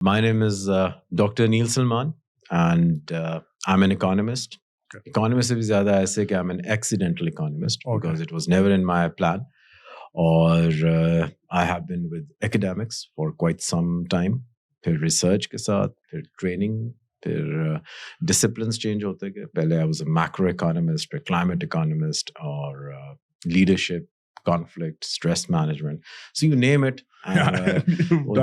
My name is Dr Aneel Salman, and I'm an economist. Okay. Economist से भी ज़्यादा ऐसे कि I'm an accidental economist Okay. because it was never in my plan. और I have been with academics for quite some time. फिर research के साथ, फिर training, फिर disciplines change होते गए. पहले I was a macroeconomist, फिर climate economist, और leadership, conflict, stress management. So you name it.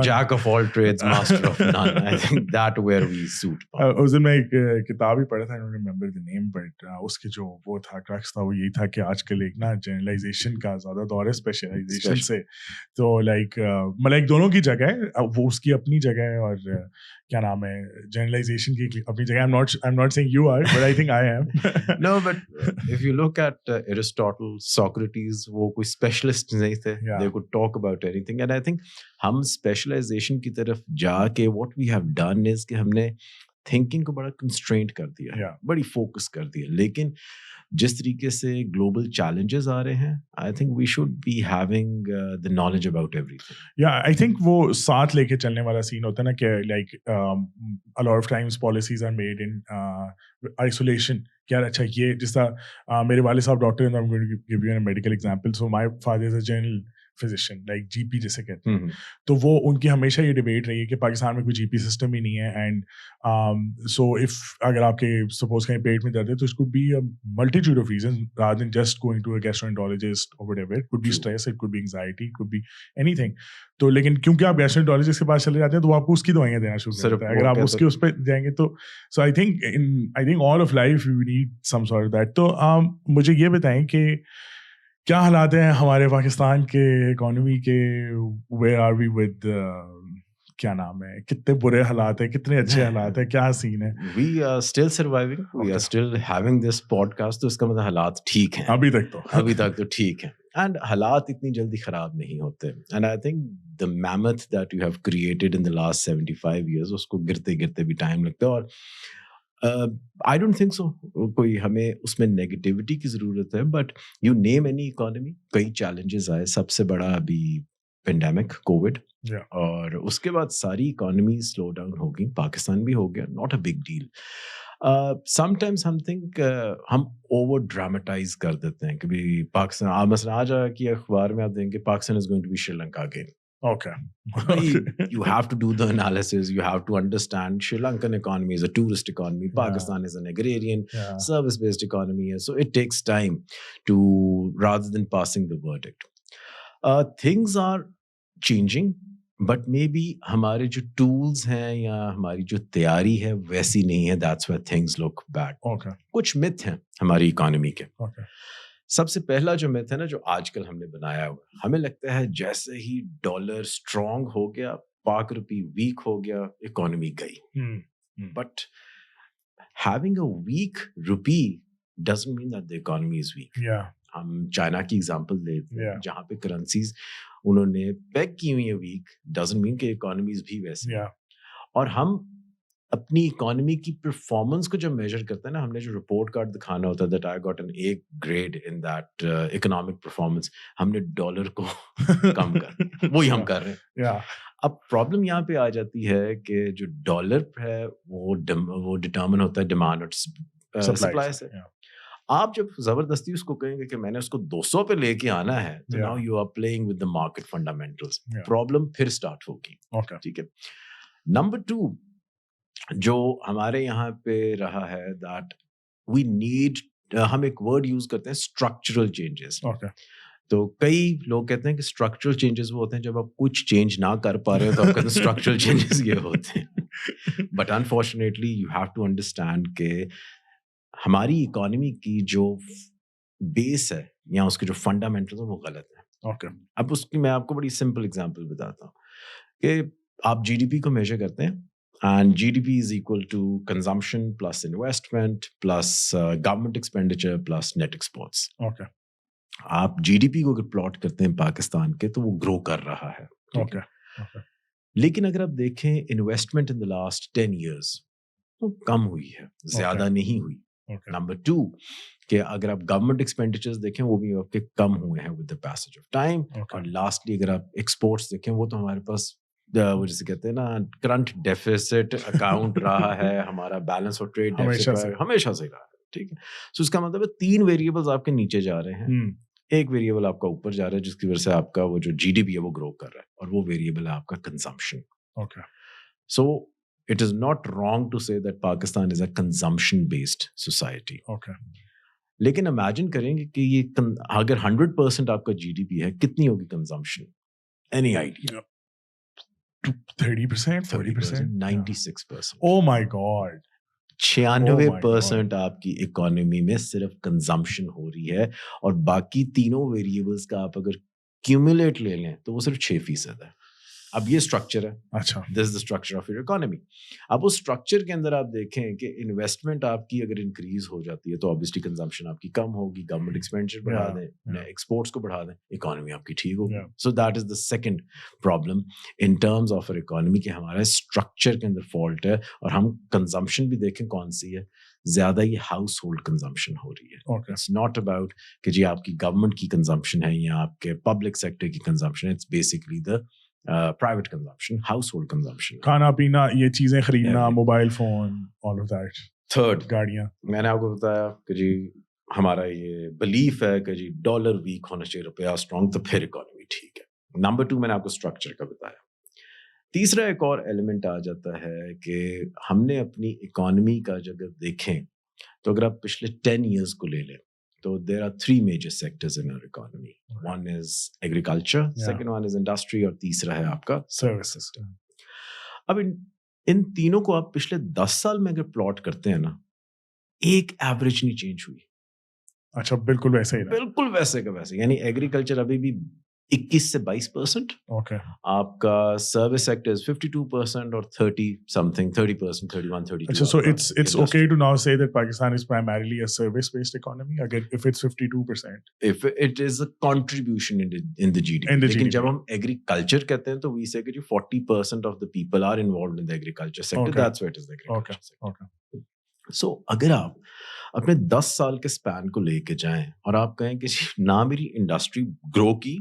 Jack of all trades, master of none. I think that where we suit. उस दिन मैं एक किताब ही पढ़ा था, I don't remember the name, but उसके जो वो था क्रक्स था वो यही था कि आजकल एक ना जनरलाइजेशन का ज़्यादा दौर है स्पेशलाइजेशन से. तो मतलब दोनों की जगह है, वो उसकी अपनी जगह है, और क्या नाम है, जनरलाइजेशन की अपनी जगह. I'm not saying you are, but I think I am. No, but if you look at Aristotle, Socrates, वो कोई specialist नहीं थे. Yeah. They could talk about anything, and I think हम specialization की तरफ जाके what we have done is कि हमने thinking को बड़ा constraint कर दिया है, Yeah. बड़ी focus कर दिया. लेकिन जिस तरीके से global challenges आ रहे हैं, I think we should be having the knowledge about everything. Yeah, I think वो साथ लेके चलने वाला सीन होता है ना कि a lot of times policies are made in isolation. क्या अच्छा ये जिस तरह मेरे वाले साहब डॉक्टर हैं, I'm going to give you a medical example. So my father is a general physician, like GP जिसे कहते हैं. तो वो उनकी हमेशा ये डिबेट रही है कि पाकिस्तान में कोई GP सिस्टम ही नहीं है, एंड सो इफ अगर आपके सपोज कहीं पेट में दर्द है तो it could be a multitude of reason rather than just going to a gastroenterologist और whatever. It could be stress, it could be anxiety, it could be anything. तो लेकिन क्योंकि आप गैस्ट्रोएंटरोलॉजिस्ट के पास चले जाते हैं तो वो आपको उसकी दवाइयां देना शुरू कर देता है. अगर आप उसके उस पर जाएंगे तो so I think all of life you need some sort of that. तो मुझे ये बताएं कि क्या हालात हैं हमारे पाकिस्तान के इकोनॉमी के, वेयर आर वी विद, क्या नाम है, कितने बुरे हालात है, कितने अच्छे हालात है, क्या सीन है? We are still surviving. We are still having this podcast. तो इसका मतलब हालात ठीक हैं. अभी तक तो ठीक है. And हालात इतनी जल्दी खराब नहीं होते. And I think the mammoth that you have created in the last 75 years, उसको गिरते गिरते भी टाइम लगता है. और I don't think so. कोई हमें उसमें नेगेटिविटी की ज़रूरत है, but you name any economy, कई चैलेंजेस आए. सबसे बड़ा अभी पेंडेमिक कोविड, और उसके बाद सारी इकोनॉमी स्लो डाउन हो गई. पाकिस्तान भी हो गया. Not a big deal. Sometimes हम ओवर ड्रामेटाइज कर देते हैं कि भी पाकिस्तान मसला आ जाए कि अखबार में आप देंगे Pakistan is going to be Sri Lanka again. Okay. You have to do the analysis. You have to understand Sri Lankan economy is a tourist economy. Pakistan is an agrarian, service-based economy. So it takes time rather than passing the verdict. Things are changing, but maybe हमारे जो tools हैं या हमारी जो तैयारी है वैसी नहीं है. That's why things look bad. Okay. कुछ myth हैं हमारी economy के. Okay. सबसे पहला जो मिथ है ना, जो आजकल हमने बनाया हुआ, हमें लगता है जैसे ही डॉलर स्ट्रांग हो गया, पाक रुपी वीक हो गया, इकोनॉमी गई. But having a weak rupee doesn't mean that the economy is weak. हम चाइना की एग्जांपल लेते हैं, जहाँ पे करेंसीज उन्होंने पेग की हुई है वीक, डजंट मीन कि इकोनॉमीज भी वैसे. और हम अपनी इकोनॉमी की परफॉर्मेंस को जब मेजर करते हैं ना, हमने जो रिपोर्ट कार्ड दिखाना होता है that I got an A grade in that economic performance, हमने डॉलर को कम कर वही हम कर रहे हैं. अब प्रॉब्लम यहाँ पे आ जाती है कि जो डॉलर है वो डिटर्मिन होता है डिमांड और सप्लाई से. आप जब जबरदस्ती उसको कहेंगे कि मैंने उसको 200 पे लेके आना है, तो now you are playing with the market fundamentals. Problem फिर स्टार्ट होगी. ठीक है. नंबर 2 जो हमारे यहाँ पे रहा है दैट वी नीड, हम एक वर्ड यूज करते हैं स्ट्रक्चरल चेंजेस. तो कई लोग कहते हैं कि स्ट्रक्चरल चेंजेस वो होते हैं जब आप कुछ चेंज ना कर पा रहे हो, तो आप कहते हैं स्ट्रक्चरल चेंजेस ये होते हैं. But unfortunately you have to understand कि हमारी इकोनॉमी की जो बेस है या उसके जो फंडामेंटल्स है वो गलत है. अब उसकी मैं आपको बड़ी सिंपल एग्जांपल बताता हूँ कि आप GDP को मेजर करते हैं, and GDP is equal to consumption plus investment plus government expenditure plus net exports. Okay. आप GDP को अगर प्लॉट करते हैं पाकिस्तान के, तो वो ग्रो कर रहा है. Okay. लेकिन अगर आप देखें investment in the last 10 years वो कम हुई है, ज्यादा नहीं हुई. नंबर 2 कि अगर आप गवर्नमेंट एक्सपेंडिचर्स देखें वो भी आपके कम हुए हैं with the passage of time. और लास्टली अगर आप एक्सपोर्ट्स देखें वो तो हमारे पास वो जिसे कहते हैं ना करंट डेफिसिट अकाउंट रहा है हमारा, बैलेंस ऑफ ट्रेड डेफिसिट हमेशा से रहा है, ठीक है। सो इसका मतलब है 3 वेरिएबल्स आपके नीचे जा रहे हैं, एक वेरिएबल आपका ऊपर जा रहा है जिसकी वजह से आपका वो जो जीडीपी है वो ग्रो कर रहा है, और वो वेरिएबल है आपका consumption. Okay, so it is not wrong to say that Pakistan is a consumption based society. Okay, लेकिन इमेजिन करेंगे कि ये अगर 100% आपका जीडीपी है, कितनी होगी consumption? Any idea? 30%, 40%, 96%। Oh my God. 96% आपकी इकोनॉमी में सिर्फ कंजम्पशन हो रही है, और बाकी तीनों वेरिएबल्स का आप अगर क्यूमुलेट ले लें तो वो सिर्फ 6% है। अब ये स्ट्रक्चर है, अच्छा, this is the structure of your economy. अब उस स्ट्रक्चर के अंदर आप देखें कि इन्वेस्टमेंट आपकी अगर इंक्रीज हो जाती है तो ऑब्वियसली कंजम्पशन आपकी कम होगी, गवर्नमेंट एक्सपेंडिचर बढ़ा दें, एक्सपोर्ट्स को बढ़ा दें, इकोनॉमी आपकी ठीक होगी। So that is the second problem in terms of our economy कि हमारा स्ट्रक्चर के अंदर फॉल्ट है। और हम कंजम्पशन भी देखें कौन सी है, ज्यादा ये हाउस होल्ड कंजम्पशन हो रही है। इट्स नॉट अबाउट कि जी आपकी गवर्नमेंट की कंजम्पशन है या आपके पब्लिक सेक्टर की कंजम्पशन है, it's basically the private consumption, house hold consumption, खाना पीना, ये चीजें खरीदना, mobile phone, all of that. Third, गाड़ियां। मैंने आपको बताया कि जी हमारा ये बिलीफ है कि जी डॉलर वीक होना चाहिए, रुपया स्ट्रॉन्ग, तो फिर इकोनॉमी ठीक है। नंबर 2 मैंने आपको स्ट्रक्चर का बताया। तीसरा एक और एलिमेंट आ जाता है कि हमने अपनी इकोनॉमी का अगर देखें तो अगर आप पिछले 10 ईयर्स को ले लें तो there are 3 major sectors in our economy. One is agriculture, second one is industry, और तीसरा है आपका service sector. अब इन तीनों को आप पिछले 10 साल में अगर प्लॉट करते हैं ना, एक एवरेज नहीं चेंज हुई। अच्छा, बिल्कुल वैसे ही रहा। बिल्कुल वैसे का वैसे, यानी एग्रीकल्चर अभी भी 21 से 22%, ओके, आपका सर्विस सेक्टर इज 52% और 30% 31, 32। अच्छा, so it's okay to now say that Pakistan is primarily a service based economy again if it's 52%, if it is a contribution in the GDP. लेकिन जब हम एग्रीकल्चर कहते हैं तो we say कि 40% of the people are involved in the agriculture sector. That's why it is the agriculture sector. Okay. So अगर आप अपने 10 साल के स्पैन को लेके जाएं और आप कहें कि ना मेरी इंडस्ट्री ग्रो की,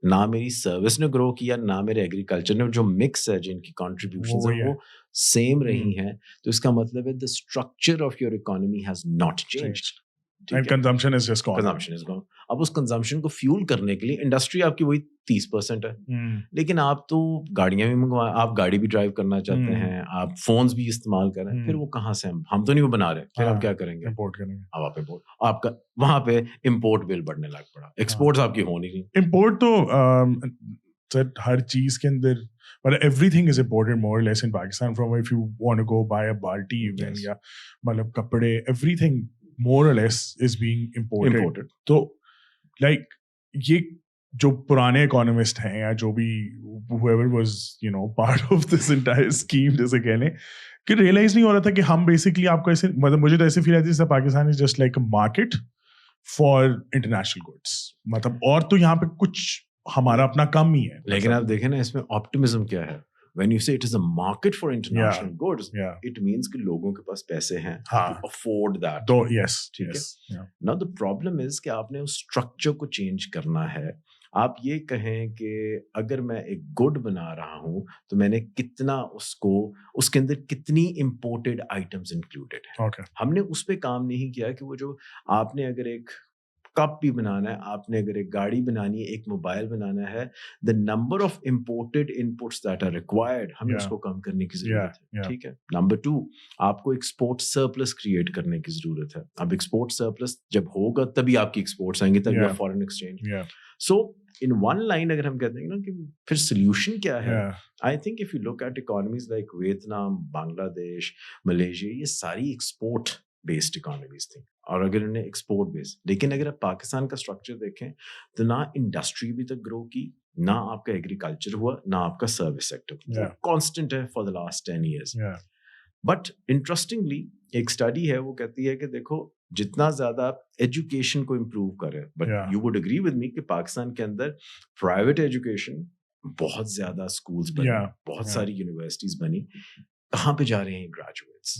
ना मेरी सर्विस ने ग्रो किया, ना मेरे एग्रीकल्चर ने, जो मिक्स है जिनकी कॉन्ट्रीब्यूशंस है वो सेम रही हैं, तो इसका मतलब है the structure of your economy has not changed, and consumption is just gone. Consumption is gone. अब उस कंजम्पशन को फ्यूल करने के लिए इंडस्ट्री आपकी वही 30% है, लेकिन आप तो गाड़ियां भी मंगवा, आप गाड़ी भी ड्राइव करना चाहते हैं, आप फोन्स भी इस्तेमाल कर रहे हैं, फिर वो कहाँ से हम तो नहीं वो बना रहे, फिर आप क्या करेंगे? इंपोर्ट करेंगे। अब आप इंपोर्ट, आपका वहां पे इंपोर्ट बिल बढ़ने लग पड़ा, एक्सपोर्ट्स आपकी हो नहीं रही। इंपोर्ट तो हर चीज के अंदर, but everything is imported more or less in Pakistan. From if you want to go buy a balti even, या मतलब कपड़े, everything more or less is being imported. तो like ये जो पुराने इकोनॉमिस्ट हैं या जो भी whoever was part of this entire scheme, जैसे कहने कि रियलाइज नहीं हो रहा था कि हम बेसिकली आपको ऐसे, मतलब मुझे तो ऐसे फील आती है Pakistan is just like a market for international goods, मतलब और तो यहाँ पे कुछ हमारा अपना कम ही है। लेकिन आप देखें ना इसमें ऑप्टिमिज्म क्या है, when you say it is a market for international goods, it means कि लोगों के पास पैसे हैं to afford that. तो yes, ठीक है। Now the problem is कि आपने उस स्ट्रक्चर को चेंज करना है। आप ये कहें कि अगर मैं एक गुड बना रहा हूं तो मैंने कितना उसको, उसके अंदर कितनी इंपोर्टेड आइटम्स इंक्लूडेड है। हमने उस पे काम नहीं किया कि वो जो आपने अगर एक कप भी बनाना है, आपने अगर एक गाड़ी बनानी है, एक मोबाइल बनाना है, the number of imported inputs that are required, हमें उसको कम करने की जरूरत है। ठीक है। नंबर 2, आपको एक्सपोर्ट सरप्लस क्रिएट करने की जरूरत है। अब एक्सपोर्ट सरप्लस जब होगा तभी आपकी एक्सपोर्ट्स आएंगे, तभी आप foreign exchange. So in one line अगर हम कहते हैं ना कि फिर सोल्यूशन क्या है, I think if you look at economies like Vietnam, Bangladesh, Malaysia, ये सारी एक्सपोर्ट बेस्ड इकोनॉमीज थी, और अगर इन्हें एक्सपोर्ट बेस्ड, लेकिन अगर आप पाकिस्तान का स्ट्रक्चर देखें तो ना इंडस्ट्री भी तक ग्रो की, ना आपका एग्रीकल्चर हुआ, ना आपका सर्विस सेक्टर, कांस्टेंट है for the last 10 years. But interestingly एक स्टडी है, वो कहती है कि देखो जितना ज्यादा आप एजुकेशन को इम्प्रूव करें, but you would agree with me कि पाकिस्तान के अंदर प्राइवेट एजुकेशन बहुत ज्यादा स्कूल्स बने, बहुत सारी यूनिवर्सिटीज बनी, कहाँ पे जा रहे हैं ग्रेजुएट्स?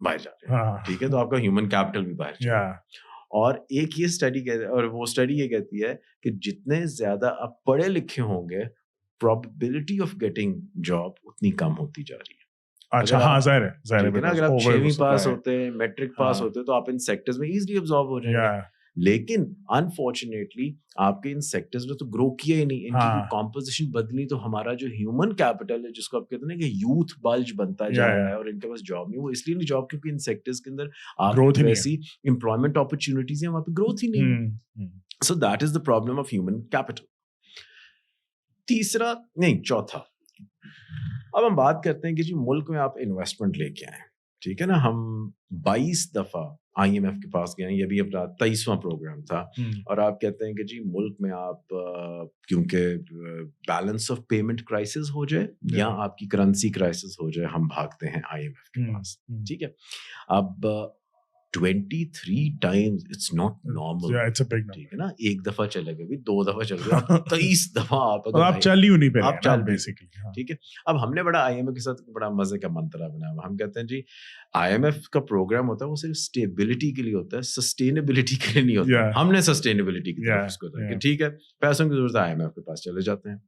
बाहर जा रहे हैं। ठीक है, तो आपका ह्यूमन कैपिटल भी बाहर जा रहा है। और एक ये स्टडी कहती है, और वो स्टडी ये कहती है कि जितने ज्यादा आप पढ़े लिखे होंगे probability of getting job उतनी कम होती जा रही है. अच्छा, हाँ, जाहिर है ना, अगर आप 6वीं पास होते हैं, मैट्रिक पास होते हैं, तो आप इन सेक्टर्स में इजीली अब्सॉर्ब हो जाएंगे. लेकिन अनफॉर्चुनेटली आपके इन सेक्टर्स में तो ग्रो किया ही नहीं, इनकी कॉम्पोजिशन बदली, तो हमारा जो ह्यूमन कैपिटल है, जिसको आप कहते हैं ना कि यूथ बल्ज बनता जा रहा है, और इनके पास जॉब नहीं, वो इसलिए नहीं जॉब क्योंकि इन सेक्टर्स के अंदर आपकी वैसी एम्प्लॉयमेंट अपॉर्चुनिटीज हैं, वहां पे ग्रोथ ही नहीं है. सो that is the problem of human capital. चौथा, अब हम बात करते हैं कि जी मुल्क में आप इन्वेस्टमेंट लेके आए, ठीक है ना. हम 22 दफा IMF के पास गए, ये भी अपना 23वां प्रोग्राम था, और आप कहते हैं कि जी मुल्क में आप क्योंकि बैलेंस ऑफ पेमेंट क्राइसिस हो जाए या आपकी करेंसी क्राइसिस हो जाए, हम भागते हैं IMF के पास. ठीक है, अब 23 times it's not normal. Yeah, it's a big number. ठीक है ना, एक दफा चले गए भी, 2 दफा चले गए, अब 23 दफा आप चल ही नहीं पे आप चल बेसिकली. ठीक है, अब हमने बड़ा IMF के साथ बड़ा मजे का मंत्रा बनाया. हम कहते हैं जी IMF का प्रोग्राम होता है वो सिर्फ स्टेबिलिटी के लिए होता है, सस्टेनेबिलिटी के लिए नहीं होता. हमने सस्टेनेबिलिटी की तरफ उसको कि ठीक है, पैसों की जरूरत है, IMF के पास चले जाते हैं.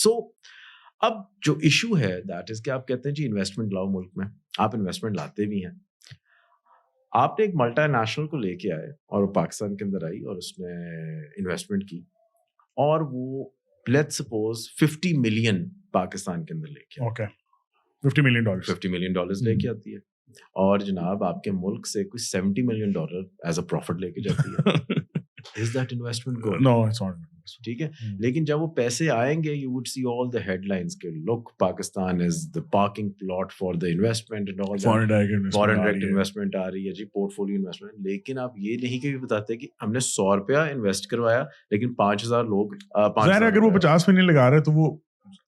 सो अब जो इशू है दैट इज कि आप कहते हैं जी इन्वेस्टमेंट लाओ मुल्क में, आप इन्वेस्टमेंट लाते भी हैं. आपने एक मल्टीनेशनल को लेके आए और पाकिस्तान के अंदर आई और उसने इन्वेस्टमेंट की, और वो लेट्स सपोज 50 मिलियन पाकिस्तान के अंदर लेके ओके, $50 million लेके आती है, और जनाब आपके मुल्क से कुछ $70 million एज अ प्रॉफिट लेके जाती है. Is that investment good? No, it's not. ठीक है, लेकिन जब वो पैसे आएंगे, you would see all the headlines के look Pakistan is the parking plot for the investment and all that. Foreign direct investment आ रही है जी, portfolio investment. लेकिन आप ये नहीं कि बताते कि हमने ₹100 इन्वेस्ट करवाया, लेकिन 5,000 लोग अगर वो 50 में नहीं लगा रहे तो वो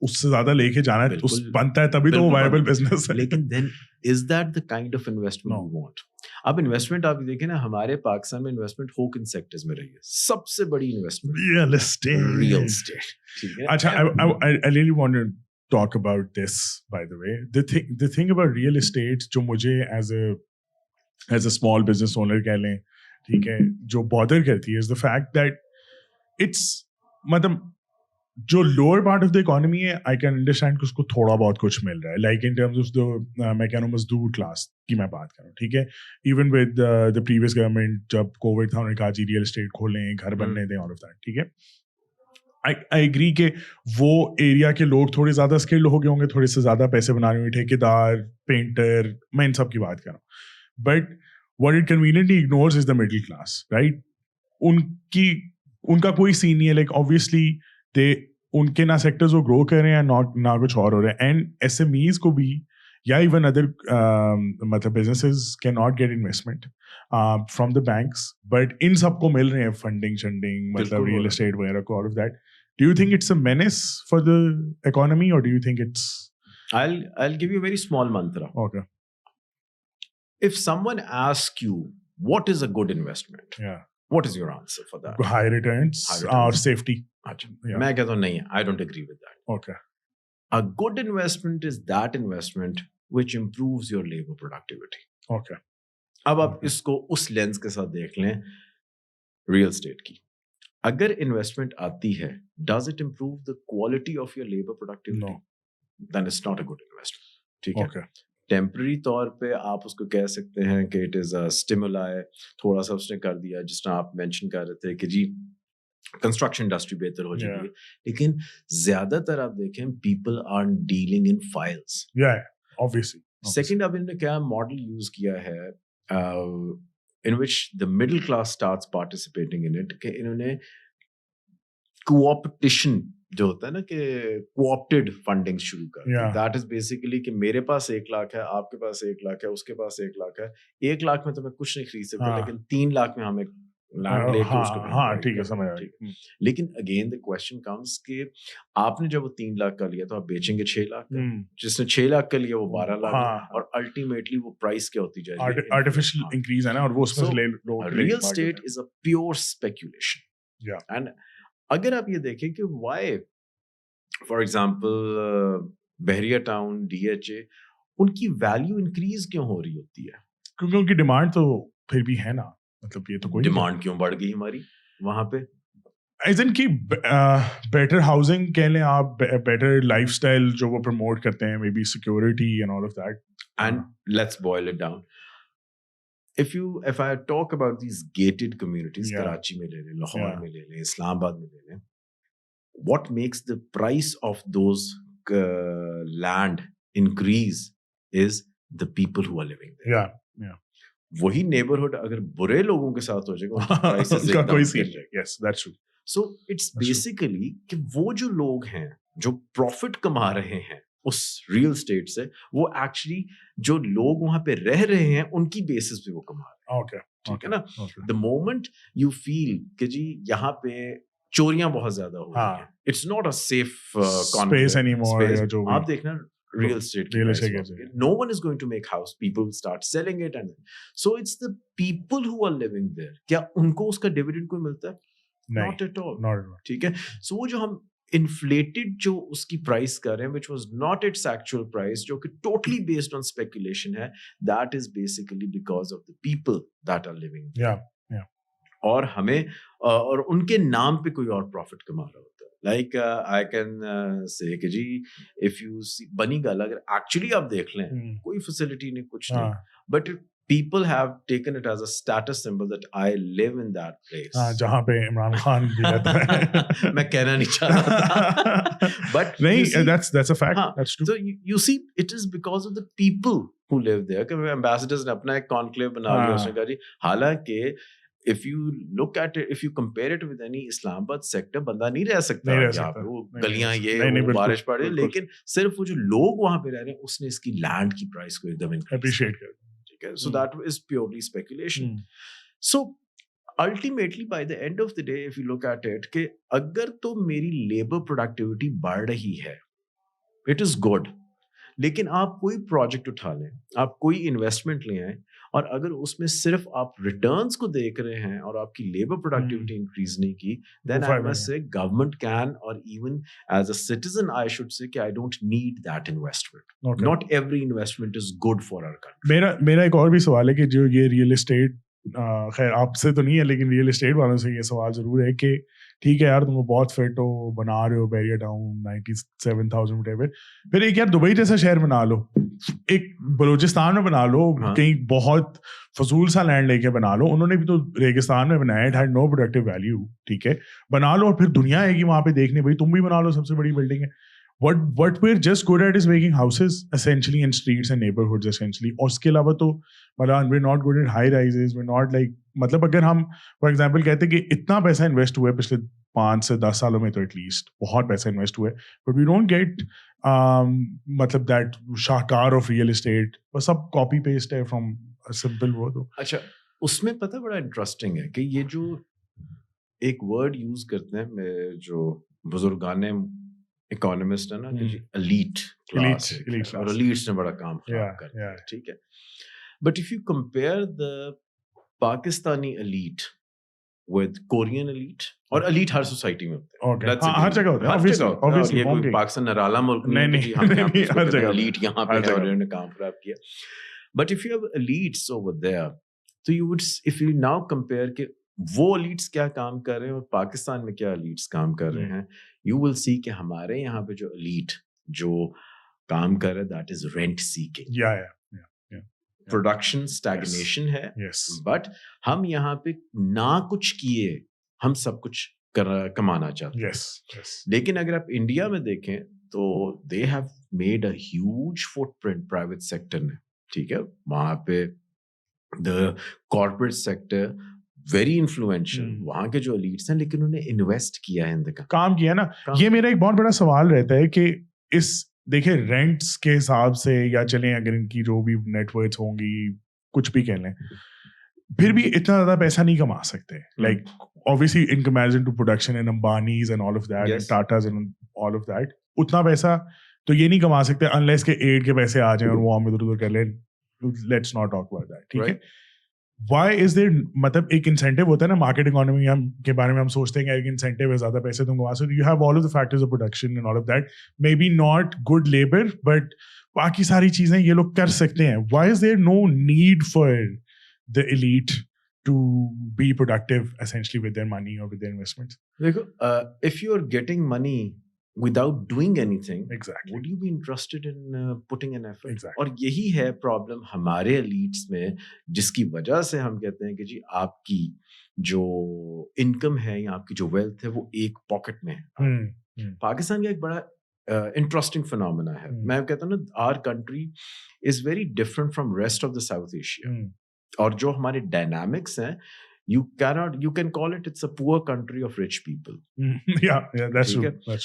उससे ज्यादा लेके जाना है, उस बनता है तभी तो वो वायबल बिजनेस है. लेकिन then is that the kind of investment we want? अब इन्वेस्टमेंट आप देखें ना, हमारे पाकिस्तान में इन्वेस्टमेंट हो किन सेक्टर्स में रही है? सबसे बड़ी इन्वेस्टमेंट रियल एस्टेट. अच्छा, I really want to talk about this, by the way. The thing about real estate जो मुझे as a small business owner कह लें, ठीक है, जो bother करती है is the fact that it's, मतलब जो lower part of the economy है, आई कैन अंडरस्टैंड कि उसको थोड़ा बहुत कुछ मिल रहा है, like in terms of the मैं कह रहा हूँ मजदूर क्लास की मैं बात कर रहा हूँ. ठीक है, even with the previous government जब कोविड था, उन्होंने कहा जी रियल एस्टेट खोलें, घर बनने दें, ऑल ऑफ दैट. ठीक है, आई एग्री कि वो एरिया के लोग थोड़े ज्यादा स्किल्ड हो गए होंगे, थोड़े से ज्यादा पैसे बना रहे होंगे, ठेकेदार, पेंटर, मैं इन सब की बात कर रहा हूँ. But what it conveniently ignores is the middle class, right. उनका कोई सीन नहीं है, लाइक ऑब्वियसली उनके ना सेक्टर्स वो ग्रो कर रहे हैं ना कुछ और हो रहा है. एंड SMEs को भी या इवन अदर मतलब businesses can not gate investment from the banks, but in सबको मिल रहे हैं फंडिंग, मतलब रियल एस्टेट वगैरह को, all of that. Do you think it's a menace for the economy, और do you think it's? I'll give you a very small mantra. Okay. If someone asks you what is a good investment, what is your answer for that? High returns or safety? मैं कहता हूँ नहीं, I don't agree with that. Okay. A good investment is that investment which improves your labor productivity. Okay. अब आप इसको उस lens के साथ देख लें रियल एस्टेट की. अगर इन्वेस्टमेंट आती है, does it improve the quality of your labor productivity? No. Then it's not a good investment. ठीक है. Okay. टेम्पररी तौर पे आप उसको कह सकते हैं कि इट इज अ स्टिमुलाई, थोड़ा सा उसने कर दिया, जिस तरह आप मेंशन कर रहे थे कि जी कंस्ट्रक्शन इंडस्ट्री बेहतर हो जाएगी. लेकिन ज्यादातर आप देखें people are dealing in files. Obviously. Second, अब इन्होंने क्या मॉडल यूज किया है in which the middle class starts participating in it, कि इन्होंने कोऑपटिशन जो होता है ना कि कोऑप्टेड फंडिंग शुरू कर. दैट इज बेसिकली कि मेरे पास 1 लाख है, आपके पास 1 लाख है, उसके पास 1 लाख है. 1 लाख में तो मैं कुछ नहीं खरीद सकता, लेकिन 3 लाख में हमें लैंड लेके उसको ठीक है, समझ आया. लेकिन अगेन द क्वेश्चन कम्स कि आपने जब वो 3 लाख का लिया तो आप बेचेंगे 6 लाख का, जिसने 6 लाख का लिया वो 12 लाख, और अल्टीमेटली वो प्राइस क्या होती जाएगी? आर्टिफिशियल इंक्रीज है ना, और वो उसमें से ले लो. Real estate is a pure speculation. And अगर आप ये देखें कि why for example Bahria Town, DHA, उनकी वैल्यू इंक्रीज क्यों हो रही होती है? क्योंकि उनकी डिमांड तो फिर भी है ना, मतलब ये तो कोई डिमांड क्यों बढ़ गई हमारी वहां पे? isn't कि better housing कह लें आप, better lifestyle जो वो promote करते हैं, maybe security and all of that. And let's boil it down. If I talk about these gated communities, Karachi में ले लें, Lahore में ले लें, Islamabad में ले लें, what makes the price of those land increase is the people who are living there. Yeah. वही neighborhood अगर बुरे लोगों के साथ हो जाएगा, उनकी prices उनका कोई एकदम सीन गिर जाएगी. Yes, that's true. So it's basically कि वो जो लोग हैं जो प्रॉफिट कमा रहे हैं उस रियल स्टेट से, वो एक्चुअली जो लोग वहां पे रह रहे हैं उनकी बेसिस पे वो कमा रहे हैं. Okay. ठीक है ना? The moment you feel कि जी यहाँ पे चोरियां बहुत ज्यादा हो रही हैं, it's not a safe space anymore. आप देखना real estate no one is going to make house, people will start selling it, and so it's the people who are living there. क्या उनको उसका डिविडेंड कोई मिलता है? Not at all. ठीक है. So वो जो हम inflated जो उसकी प्राइस कर रहे हैं, which was not its actual price, जो कि totally based on speculation है, that is basically because of the people that are living there. Yeah. और हमें और उनके नाम पे कोई और प्रॉफिट कमा रहा होता है. Like I can say कि जी if you see बनी गल अगर actually आप देख लें कोई facility नहीं, कुछ नहीं, but people have taken it as a status symbol that I live in that place. जहाँ पे इमरान खान भी रहता है. मैं कहना नहीं चाह रहा था, but नहीं, see, that's a fact. That's true. So you see, it is because of the people who live there. कि ambassadors ने अपना एक conclave बना लिया, उसने कहा जी, हालांकि if you look at it, if you compare it with any Islamabad sector, बंदा नहीं रह सकता यहाँ पे, वो गलियां ये बारिश पड़ रही है, लेकिन सिर्फ वो जो लोग वहां पे रह रहे हैं उसने इसकी लैंड की प्राइस को एकदम appreciate कर. ठीक है. So that is purely speculation. So ultimately by the end of the day, if you look at it, कि अगर तो मेरी लेबर प्रोडक्टिविटी बढ़ रही है, it is good. लेकिन आप कोई प्रोजेक्ट उठा लें, आप कोई इन्वेस्टमेंट ले आए, और अगर उसमें सिर्फ आप रिटर्न्स को देख रहे हैं और आपकी लेबर प्रोडक्टिविटी इंक्रीज नहीं की, then I must say government can, or even as a citizen I should say कि I don't need that investment. Okay. Not every investment is good for our country. मेरा एक और भी सवाल है कि जो ये रियल एस्टेट, खैर आपसे तो नहीं है, लेकिन रियल एस्टेट वालों से ये सवाल जरूर है कि ठीक है यार, तुम बहुत फिट हो, बना रहे हो बैरियर टाउन 97,000 whatever, फिर एक यार दुबई जैसा शहर बना लो, एक बलूचिस्तान में बना लो, कहीं बहुत फजूल सा लैंड लेके बना लो. उन्होंने भी तो रेगिस्तान में बनाया, it had no productive value. ठीक है, बना लो, और फिर दुनिया आएगी वहां पे देखने, भाई तुम भी बना लो, सबसे बड़ी बिल्डिंग है. What we're just good at is making houses essentially in streets and neighborhoods essentially. और इसके अलावा तो मतलब we're not good at high rises. We're not like, मतलब अगर हम for example कहते हैं कि इतना पैसा इन्वेस्ट हुआ है पिछले 5 से 10 सालों में, तो एटलीस्ट बहुत पैसा इन्वेस्ट हुआ है, but we don't get मतलब that Shahkar of real estate. बस सब कॉपी पेस्ट है from a simple वो तो. अच्छा, उसमें पता बड़ा इंटरेस्टिंग है कि ये जो एक वर्ड यूज करते हैं जो बुजुर्गाने इकोनॉमिस्ट है ना, कि एलीट क्लास, और एलीट्स ने बड़ा काम खराब कर दिया. ठीक है, but if you compare the Pakistani elite with Korean elite, और एलीट हर सोसाइटी में होते हैं, हर जगह होते हैं, obviously. ये कोई पाकिस्तान नराला मुल्क नहीं, हर जगह एलीट यहाँ पे है और इन्होंने काम खराब किया. But if you have elites over there, तो you would, if you now compare के वो एलीट्स क्या काम कर रहे हैं और पाकिस्तान में क्या एलीट्स काम कर रहे हैं, you will see कि हमारे यहाँ पे जो elite जो काम कर रहे हैं, that is rent seeking. Yeah. Production stagnation है. Yes. But हम यहाँ पे ना कुछ किए, हम सब कुछ कमाना चाहते हैं. Yes. लेकिन अगर आप इंडिया में देखें तो they have made a huge footprint private sector ने. ठीक है, वहाँ पे the corporate sector very influential, वहां के जो एलीट्स हैं, लेकिन उन्होंने इन्वेस्ट किया है, इनका काम किया ना. ये मेरा एक बहुत बड़ा सवाल रहता है कि इस देखिए रेंट्स के हिसाब से, या चलें अगर इनकी जो भी नेटवर्थ होंगी, कुछ भी कह लें, फिर भी इतना ज्यादा पैसा नहीं कमा सकते. Like obviously in comparison to production and Ambanis and all of that and Tatas and all of that, उतना पैसा तो ये नहीं कमा सकते अनलेस के एड के पैसे आ जाएं और वो हम इधर उधर कर लें. Let's not talk about that. ठीक है, Why is there, मतलब एक इंसेंटिव होता है ना, मार्केट इकोनॉमी के बारे में हम सोचते हैं कि एक इंसेंटिव है, ज्यादा पैसे तुम कमा सकते. You have all of the factors of production and all of that, may be not good labour, but बाकी सारी चीजें ये लोग कर सकते हैं. Why is there no need for the elite to be productive essentially with their money or with their investments. देखो, if you are getting money without doing anything, Exactly. would you be interested in putting an effort? Exactly. और यही है problem हमारे elites में, जिसकी वजह से हम कहते हैं कि जी आपकी जो इनकम है या आपकी जो वेल्थ है वो एक पॉकेट में है। पाकिस्तान का एक बड़ा इंटरेस्टिंग फिनोमेना है। मैं कहता हूँ ना, our country is very different from rest of the South Asia. और जो हमारे डायनामिक्स हैं, you can call it's a poor country of rich people. Yeah, that's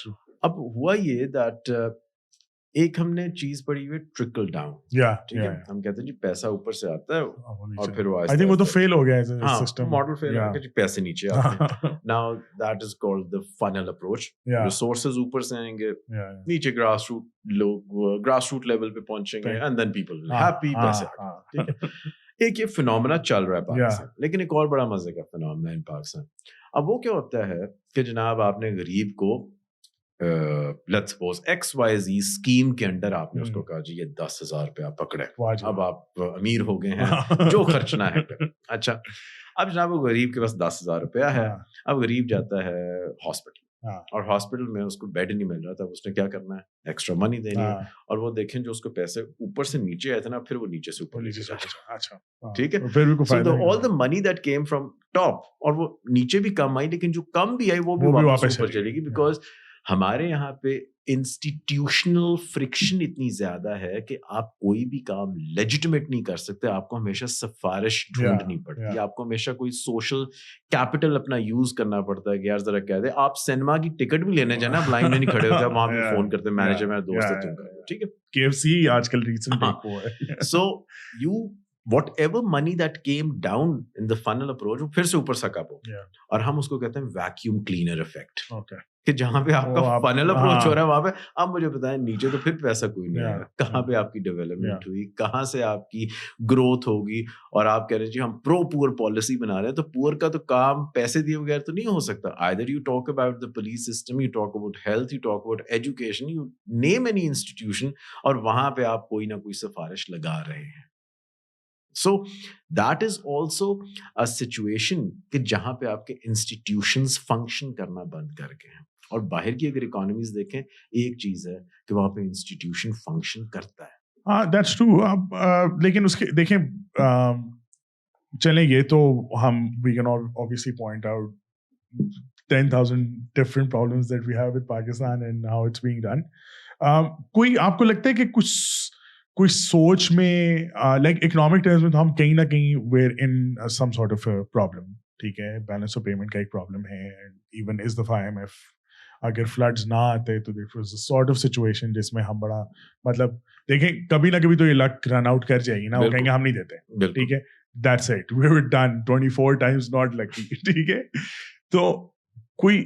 true. अब हुआ ये that एक हमने चीज पढ़ी हुई ट्रिकल डाउन। ठीक है, हम कहते हैं जी पैसा ऊपर से आता है और फिर वो आई थिंक वो तो फेल हो गया है सिस्टम, मॉडल फेल हो गया जी, पैसे नीचे आते हैं। Now that is called the funnel approach. Resources ऊपर से आएंगे, नीचे ग्रास रूट लेवल पे पहुंचेंगे and then people will happy, पैसे। ठीक है, एक ये फिनोमेना चल रहा है पाकिस्तान। लेकिन एक और बड़ा मजे का फिनोमेना इन पाकिस्तान, अब वो क्या होता है कि जनाब आपने गरीब को लेट्स सपोज XYZ स्कीम के अंडर आपने उसको कहा जी ये 10,000 रुपया पकड़े, अब आप अमीर हो गए हैं, जो खर्चना है। अच्छा, अब जनाब वो गरीब के पास 10,000 रुपया है, अब गरीब जाता है हॉस्पिटल, और हॉस्पिटल में उसको बेड नहीं मिल रहा था, उसने क्या करना है, एक्स्ट्रा मनी देनी है। और वो देखें जो उसको पैसे ऊपर से नीचे आए थे ना, फिर वो नीचे से ऊपर नीचे जाए। अच्छा, ठीक है, so all the money that came from top, और वो नीचे भी कम आई, लेकिन जो कम भी आई वो भी वापस ऊपर चलेगी, बिकॉज हमारे यहाँ पे इंस्टीट्यूशनल फ्रिक्शन इतनी ज्यादा है कि आप कोई भी काम लेजिटिमेट नहीं कर सकते, आपको हमेशा सिफारिश ढूंढनी पड़ती है, आपको हमेशा कोई सोशल कैपिटल अपना यूज करना पड़ता है कि यार जरा कह दे, आप सिनेमा की टिकट भी लेने जाना, आप लाइन में नहीं खड़े होते, आप वहां पे फोन करते, मैनेजर मेरा दोस्त है, तुम ठीक है, KFC आजकल recent so you whatever money that came down in the funnel approach वो फिर से ऊपर सक अप हो गया, और हम उसको कहते हैं वैक्यूम क्लीनर इफेक्ट। कि जहां पे आपका फनल अप्रोच हो रहा है वहां पे आप मुझे बताएं नीचे तो फिर पैसा कोई नहीं आएगा, कहाँ पे आपकी डेवलपमेंट हुई, कहाँ से आपकी ग्रोथ होगी, और आप कह रहे हैं जी हम प्रो पुअर पॉलिसी बना रहे हैं, तो पुअर का तो काम पैसे दिए बगैर तो नहीं हो सकता। Either you talk about the police system, you talk about health, you talk about education, you name any institution, और वहां पे आप कोई ना कोई सिफारिश लगा रहे हैं। So that is also a situation कि जहां पे आपके institutions function करना बंद कर गए हैं, और बाहर की अगर इकोनॉमीज देखें एक चीज है कि वहां पे इंस्टीट्यूशन फंक्शन करता है। हाँ, that's true। लेकिन उसके देखें चलें, ये तो हम we can obviously point out 10,000 different problems that we have with Pakistan and how it's being done। कोई आपको लगता है कि कोई सोच में लाइक इकोनॉमिक टर्म्स में तो हम कहीं ना कहीं where in some sort of problem, ठीक है, बैलेंस ऑफ पेमेंट का एक प्रॉब्लम है, इवन इस दफा IMF अगर फ्लड्स ना आते तो this was a sort of situation जिसमें हम बड़ा मतलब देखें कभी ना कभी तो ये लक रन आउट कर जाएगी ना, वो कहेंगे हम नहीं देते, ठीक है, that's it, we were done 24 times not lucky, ठीक है। तो कोई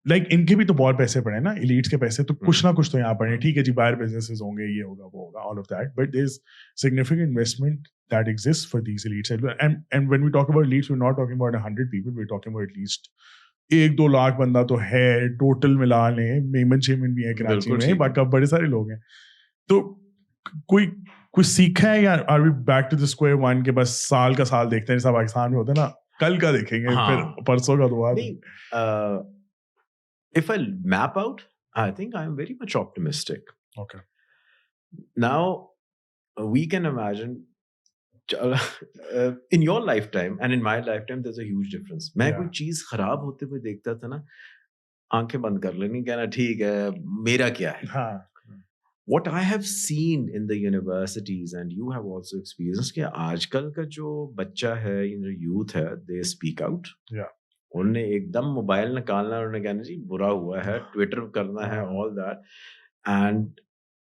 लाइक इनके भी तो बहुत पैसे पड़े ना, एलीट्स के पैसे तो कुछ ना कुछ तो यहाँ पड़े, ठीक है जी, बाहर बिजनेसेस होंगे, ये होगा वो होगा, all of that, but there is significant investment that exist for these elites, and when we talk about elites we are not talking about 100 people, we are talking about at least 1-2 lakh बंदा तो है total मिला लें, मेमन शेमन भी है कराची में, बाकी बड़े सारे लोग हैं। तो कोई सीखा है या are we back to the square one के बस साल का साल देखते हैं जैसा पाकिस्तान में होता है ना, कल का देखेंगे फिर परसों का दोबारा। If I map out, I think I am very much optimistic. Okay. Now, we can imagine in your lifetime and in my lifetime, there's a huge difference. मैं कोई चीज खराब होते हुए देखता था ना, आंखें बंद कर लेनी, कहना ठीक है, मेरा क्या है। What I have seen in the universities and you have also experienced कि आजकल का जो बच्चा है, जो यूथ है, they speak out. Yeah. उन्हें एकदम मोबाइल निकालना, उन्होंने कहना जी बुरा हुआ है, ट्विटर करना है, all that. And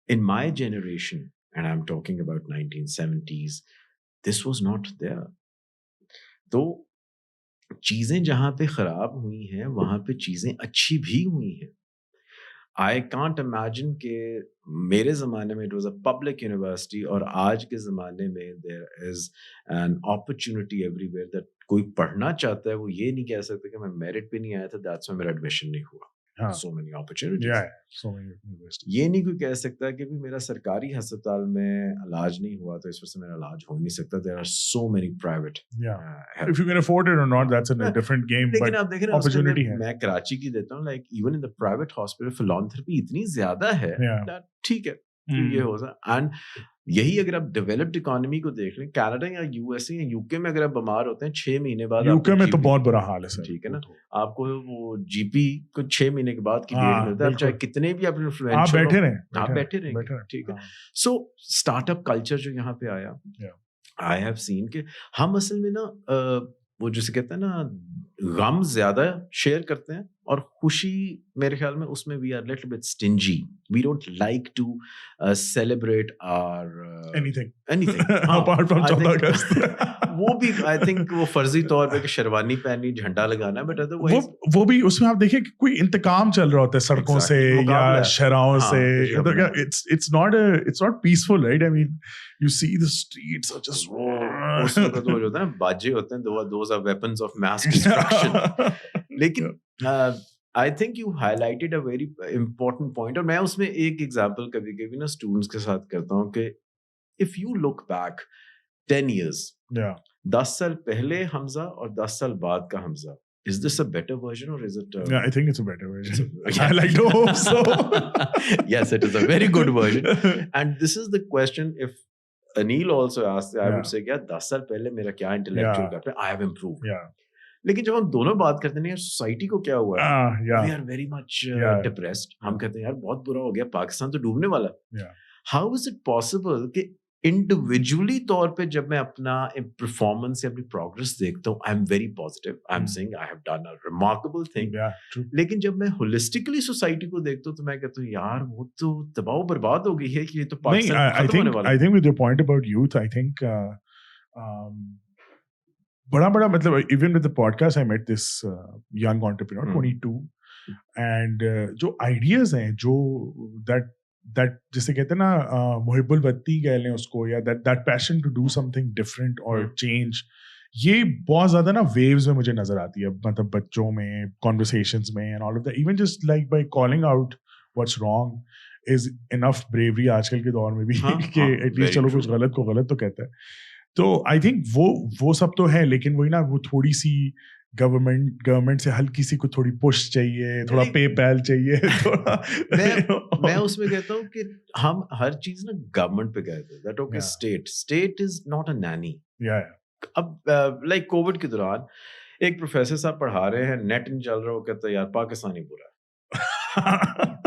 in my generation, and I am talking about 1970s, this was not there. तो चीजें जहां पे खराब हुई हैं वहां पे चीजें अच्छी भी हुई हैं। आई कांट इमेजिन के मेरे ज़माने में it was a public university, और आज के ज़माने में there is an opportunity everywhere that कोई पढ़ना चाहता है वो ये नहीं कह सकता कि मैं मेरिट पे नहीं आया था, दैट्स व्हाई मेरा एडमिशन नहीं हुआ। so many opportunities. Yeah, so many universities. ये नहीं कोई कह सकता कि भी मेरा सरकारी अस्पताल में इलाज नहीं हुआ तो इस वजह से मेरा इलाज हो नहीं सकता. There are so many private. If you can afford it or not, that's a different game. लेकिन आप देखें ना, opportunity है. मैं कराची की देता हूँ, like even in the private hospital philanthropy इतनी ज्यादा है that ठीक है ये हो सकता. एंड यही अगर आप डेवलप्ड इकोनॉमी को देख लें, कनाडा या यूएसए या यूके में अगर आप बीमार होते हैं 6 महीने बाद, यूके में तो बहुत बुरा हाल है सर. ठीक है ना, आपको वो जीपी को 6 महीने के बाद की डेट मिलता है, चाहे कितने भी आप इन्फ्लुएंशियल आप बैठे रहें. ठीक है. सो स्टार्टअप कल्चर जो यहाँ पे आया, आई हैव सीन कि हम असल में ना वो जिसे कहते हैं ना गम ज्यादा शेयर करते हैं और खुशी मेरे ख्याल में उसमें we are little bit stingy. We don't like to celebrate our anything apart from 14 August. वो भी आई थिंक वो फर्जी तौर पे कि शेरवानी पहनी, झंडा लगाना है, बट अदरवाइज वो भी उसमें आप देखिए कि कोई इंतकाम चल रहा होता है सड़कों से या शहराओं से. It's not peaceful, right? I mean, you see the streets are just उस वक्त तो जो होता है ना बाजे होते हैं, those are weapons of mass destruction. लेकिन I think you highlighted a very important point, और मैं उसमें एक एग्जांपल कभी-कभी ना स्टूडेंट्स के साथ करता हूँ कि if you look back 10 years, 10 साल पहले हमजा और 10 साल बाद का Hamza, is this a better version or is it I think it's a better version. I like to hope so. Yes, it is a very good version. And this is the question, if Aneel also asked, I would say, क्या 10 साल पहले मेरा क्या intellectual gap है, I have improved. लेकिन जब हम दोनों बात करते हैं सोसाइटी को क्या हुआ है, we are very much depressed. हम कहते हैं यार बहुत बुरा हो गया, पाकिस्तान तो डूबने वाला. How is it possible कि इंडिविजुअली तौर पे जब मैं अपना परफॉर्मेंस या अपनी प्रोग्रेस देखता हूँ, I am very positive, I am saying I have done a remarkable thing, लेकिन जब मैं होलिस्टिकली सोसाइटी को देखता हूँ तो मैं कहता हूँ यार वो तो तबाह बर्बाद हो गई है कि ये तो पाकिस्तान खत्म होने वाला है. I think with your point about youth, I think बड़ा मतलब even with the podcast I met this young entrepreneur 22 and जो आइडियाज हैं, जो दैट जिसे कहते हैं ना मुहिब्बुल वत्ती कह लें उसको, या that passion to do something different और चेंज, ये बहुत ज्यादा ना वेव्स में मुझे नजर आती है, मतलब बच्चों में, कॉन्वर्सेशंस में and all of that. Even just like by calling out what's wrong is enough bravery आजकल के दौर में भी कि एटलीस्ट चलो कुछ गलत को गलत तो कहता है. तो आई थिंक वो सब तो है, लेकिन वही ना वो थोड़ी सी गवर्नमेंट से हल्की सी कुछ थोड़ी पुश चाहिए, थोड़ा पे पैल चाहिए. मैं उसमें कहता हूँ कि हम हर चीज ना गवर्नमेंट पे कहते हैं, that okay state is not a Naini. अब लाइक कोविड के दौरान एक प्रोफेसर साहब पढ़ा रहे हैं, नेट नहीं चल रहा, वो कहता है यार पाकिस्तान ही बुरा है.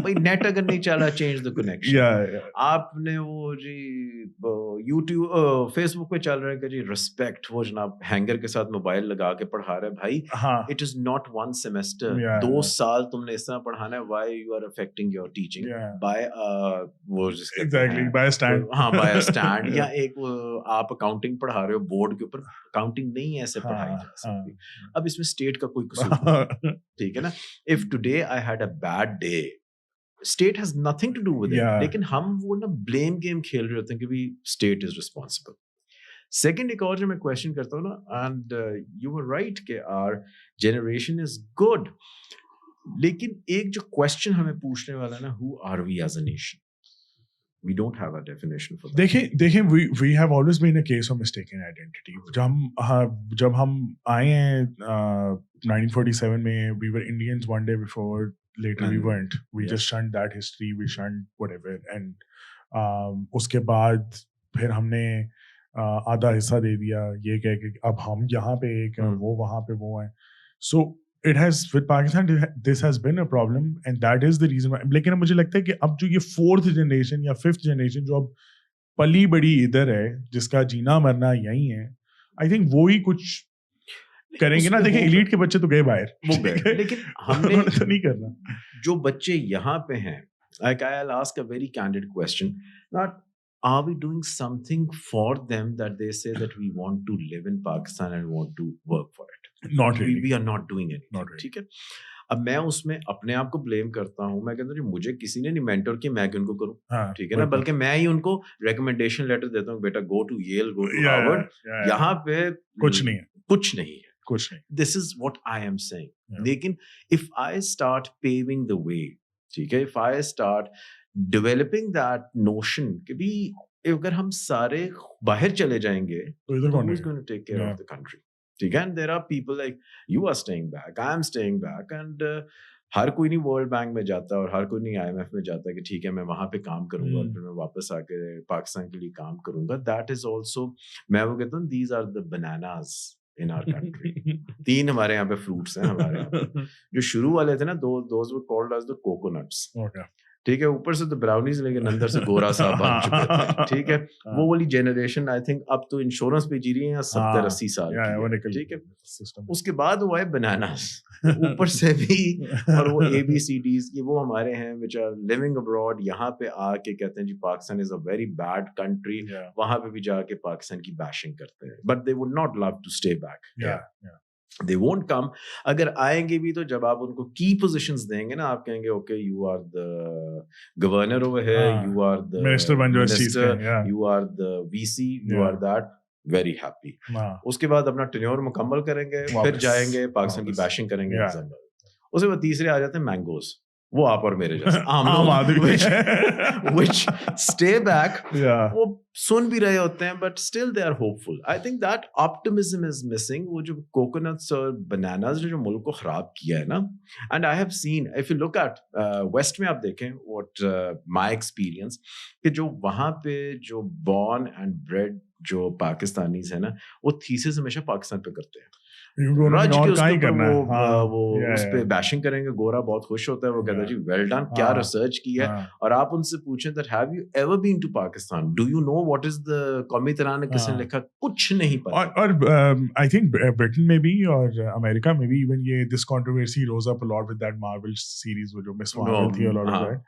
भाई नेट अगर नहीं चल रहा, चेंज द कनेक्शन. आपने वो जी यूट्यूब फेसबुक पे चल रहा है कि जी रिस्पेक्ट, वो जनाब हैंगर के साथ मोबाइल लगा के पढ़ा रहा है. भाई इट इज नॉट 1 सेमेस्टर, 2 साल तुमने इस तरह पढ़ाना है. Why you are affecting your teaching by वो एग्जैक्टली बाय स्टैंड. हाँ बाय स्टैंड. या एक आप अकाउंटिंग पढ़ा रहे हो बोर्ड के ऊपर, अकाउंटिंग नहीं ऐसे पढ़ाई जा सकती. अब इसमें स्टेट का कोई कसूर नहीं, ठीक है ना. If today I had a bad day, state has nothing to do with it, लेकिन हम वो ना ब्लेम गेम खेल रहे होते हैं कि भी स्टेट इज रिस्पॉन्सिबल. सेकंड एक और जो मैं क्वेश्चन करता हूँ ना, एंड यू वर राइट कि आवर जनरेशन इज गुड, लेकिन एक जो क्वेश्चन हमें पूछने वाला है ना, who are we as a nation? We don't have a definition for that. देखें we have always been a case of mistaken identity. जब हम आए हैं 1947 में, we were Indians one day before, later we weren't. We just shunned that history, we shunned whatever, and उसके बाद फिर हमने आधा हिस्सा दे दिया ये कह के अब हम यहाँ पे एक हैं, वो वहाँ पे वो हैं. So it has, with Pakistan, this has been a problem, and that is the reason why. लेकिन मुझे लगता है कि अब जो ये 4th generation या 5th generation जो अब पली बड़ी इधर है, जिसका जीना मरना यही है, I think वो ही कुछ करेंगे ना. देखिए एलीट के बच्चे तो गए बाहर, वो गए, लेकिन हमने तो नहीं करना. जो बच्चे यहाँ पे हैं, like I'll ask a very candid question, not are we doing something for them that they say that we want to live in Pakistan and want to work for it? Not really. We are not doing it. Not really. ठीक है. अब मैं उसमें अपने आप को blame करता हूँ. मैं कहता हूँ मुझे किसी ने नहीं मेंटर किया, मैं उनको करूँ. ठीक है ना, बल्कि मैं ही उनको रिकमेंडेशन लेटर देता हूँ, बेटा go to Yale, go to Harvard. यहाँ पे कुछ नहीं है. This is what I am saying. लेकिन if I start paving the way, ठीक है, if I start developing that notion कि भी अगर हम सारे बाहर चले जाएंगे तो who is going to take care of the country? ठीक है, and there are people like you are staying back, I am staying back, and हर कोई नहीं वर्ल्ड बैंक में जाता और हर कोई नहीं IMF में जाता कि ठीक है मैं वहां पे काम करूंगा और फिर मैं वापस आके पाकिस्तान के लिए काम करूंगा. दैट इज ऑल्सो, मैं वो कहता हूँ these are the bananas in our country. 3 हमारे यहाँ पे फ्रूट्स हैं हमारे यहाँ पे. जो शुरू वाले थे ना, those were called as the coconuts. ठीक है, ऊपर से तो ब्राउनीज लेकिन अंदर से गोरा सा बन चुके थे. ठीक है, वो वाली जनरेशन आई थिंक अब तो इंश्योरेंस पे जी रही है 70-80 साल की. ठीक है, उसके बाद वो है बनानास ऊपर से भी. और वो ABCDs की वो हमारे हैं विच आर लिविंग अब्रॉड, यहाँ पे आके कहते हैं जी Pakistan is a very bad country. वहां पे भी जाके पाकिस्तान की बैशिंग करते हैं, but they would not love to stay back. They won't come. अगर आएंगे भी तो जब आप उनको की पोजीशंस देंगे ना, आप कहेंगे okay you are the governor over here, you are the minister, you are the VC, you are that, very happy. उसके बाद अपना टेन्योर मुकम्मल करेंगे, फिर जाएंगे पाकिस्तान की बैशिंग करेंगे. उसके बाद तीसरे आ जाते हैं मैंगोज, वो आप और मेरे जैसे आम आदमी which stay back. वो सुन भी रहे होते हैं but still they are hopeful. I think that optimism is missing. वो जो coconuts और bananas जो मुल्क को खराब किया है ना, and I have seen, if you look at West में आप देखें what my experience, कि जो वहाँ पे जो born and bred जो पाकिस्तानीज है ना, वो थीसिस हमेशा पाकिस्तान पे करते हैं. रज के उसके ऊपर वो उस पे बैशिंग करेंगे. गोरा बहुत खुश होता है, वो कहता है जी वेल डन, क्या रिसर्च की है. और आप उनसे पूछें that have you ever been to Pakistan, do you know what is the कॉमितरान ने किसने लिखा, कुछ नहीं पता. और आई थिंक ब्रिटेन में भी और अमेरिका में भी इवन ये this controversy rose up a lot with that Marvel series वो जो मिस मार्वल थी, अ लॉट ऑफ दैट.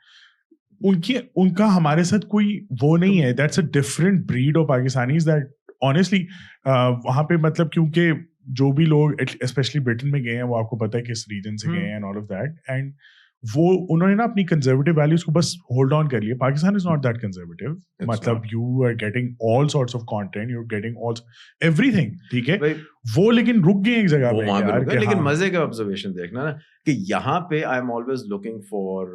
उनका हमारे साथ कोई वो नहीं है. That's a different breed of Pakistanis that honestly वहां पे मतलब, क्योंकि जो भी लोग स्पेशली ब्रिटेन में गए हैं वो आपको पता है किस रीजन से गए हैं and all of that, and वो उन्होंने ना अपनी कंजर्वेटिव वैल्यूज को बस होल्ड ऑन कर लिया. Pakistan is not that conservative. मतलब you are getting all sorts of content, you are getting all everything. ठीक है, वो लेकिन रुक गए एक जगह पे यार. लेकिन मजे का ऑब्जर्वेशन देखना ना कि यहाँ पे I am always looking for,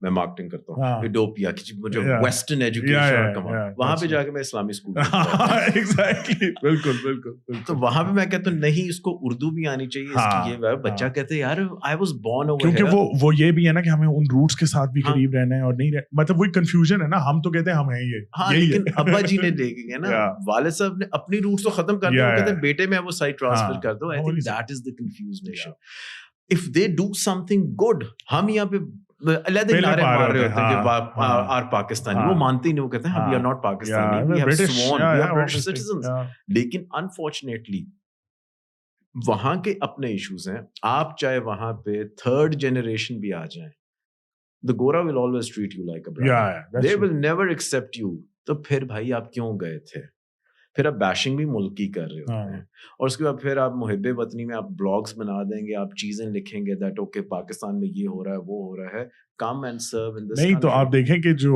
मैं मार्केटिंग करता हूँ यूटोपिया की, मुझे वेस्टर्न एजुकेशन, वहां पे जाके मैं इस्लामी स्कूल. एग्जैक्टली, बिल्कुल बिल्कुल. तो वहां पे मैं कहता हूँ नहीं, इसको उर्दू भी आनी चाहिए, इसकी ये बच्चा कहते हैं यार I was born over here. क्योंकि वो ये भी है ना कि हमें उन रूट्स के साथ भी करीब रहना है और नहीं मतलब वही कंफ्यूजन है ना. हम तो कहते हैं हम हैं ये. लेकिन अब्बा जी ने देखेंगे ना, वालिद साहब ने अपनी रूट्स तो खत्म कर दिया, कहते हैं बेटे में वो साइड ट्रांसफर कर दो. I think that is the confused nation. If they do something good, हम यहाँ पे अलग नारे मार रहे होते हैं कि आर पाकिस्तानी, वो मानते ही नहीं. वो कहते हैं we are not Pakistani, we have sworn, we are British citizens. लेकिन unfortunately वहाँ के अपने इश्यूज हैं. आप चाहे वहाँ पे थर्ड जनरेशन भी आ जाए, the Gora will always treat you like a brother. They will never accept you. तो फिर भाई आप क्यों गए थे? फिर आप बैशिंग भी मुल्क की कर रहे होते हैं. और उसके बाद फिर आप मुहिब्बे वतनी में आप ब्लॉग्स बना देंगे, आप चीजें लिखेंगे दैट ओके पाकिस्तान में ये हो रहा है, वो हो रहा है, come and serve in this. नहीं तो आप देखें कि जो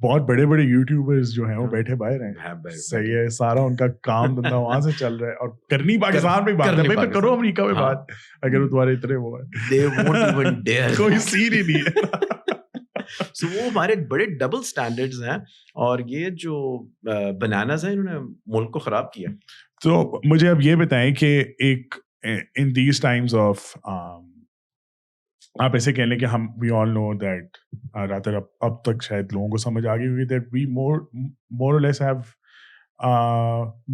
बहुत बड़े बड़े यूट्यूबर्स जो हैं वो बैठे बाहर हैं. सही है, सारा उनका काम धंधा वहां से चल रहा है और करनी पाकिस्तान में बात है. भाई करो अमेरिका में बात, अगर वो तुम्हारे इतने वो है. They won't even dare. कोई सीन ही नहीं है. So वो हमारे बड़े डबल स्टैंडर्ड्स हैं और ये जो बनानास हैं इन्होंने मुल्क को खराब किया. तो मुझे अब ये बताएं कि एक इन दीज टाइम्स ऑफ आप ऐसे कह लें कि हम we all know that rather अब तक शायद लोगों को समझ आ गई होगी दैट वी मोर और less have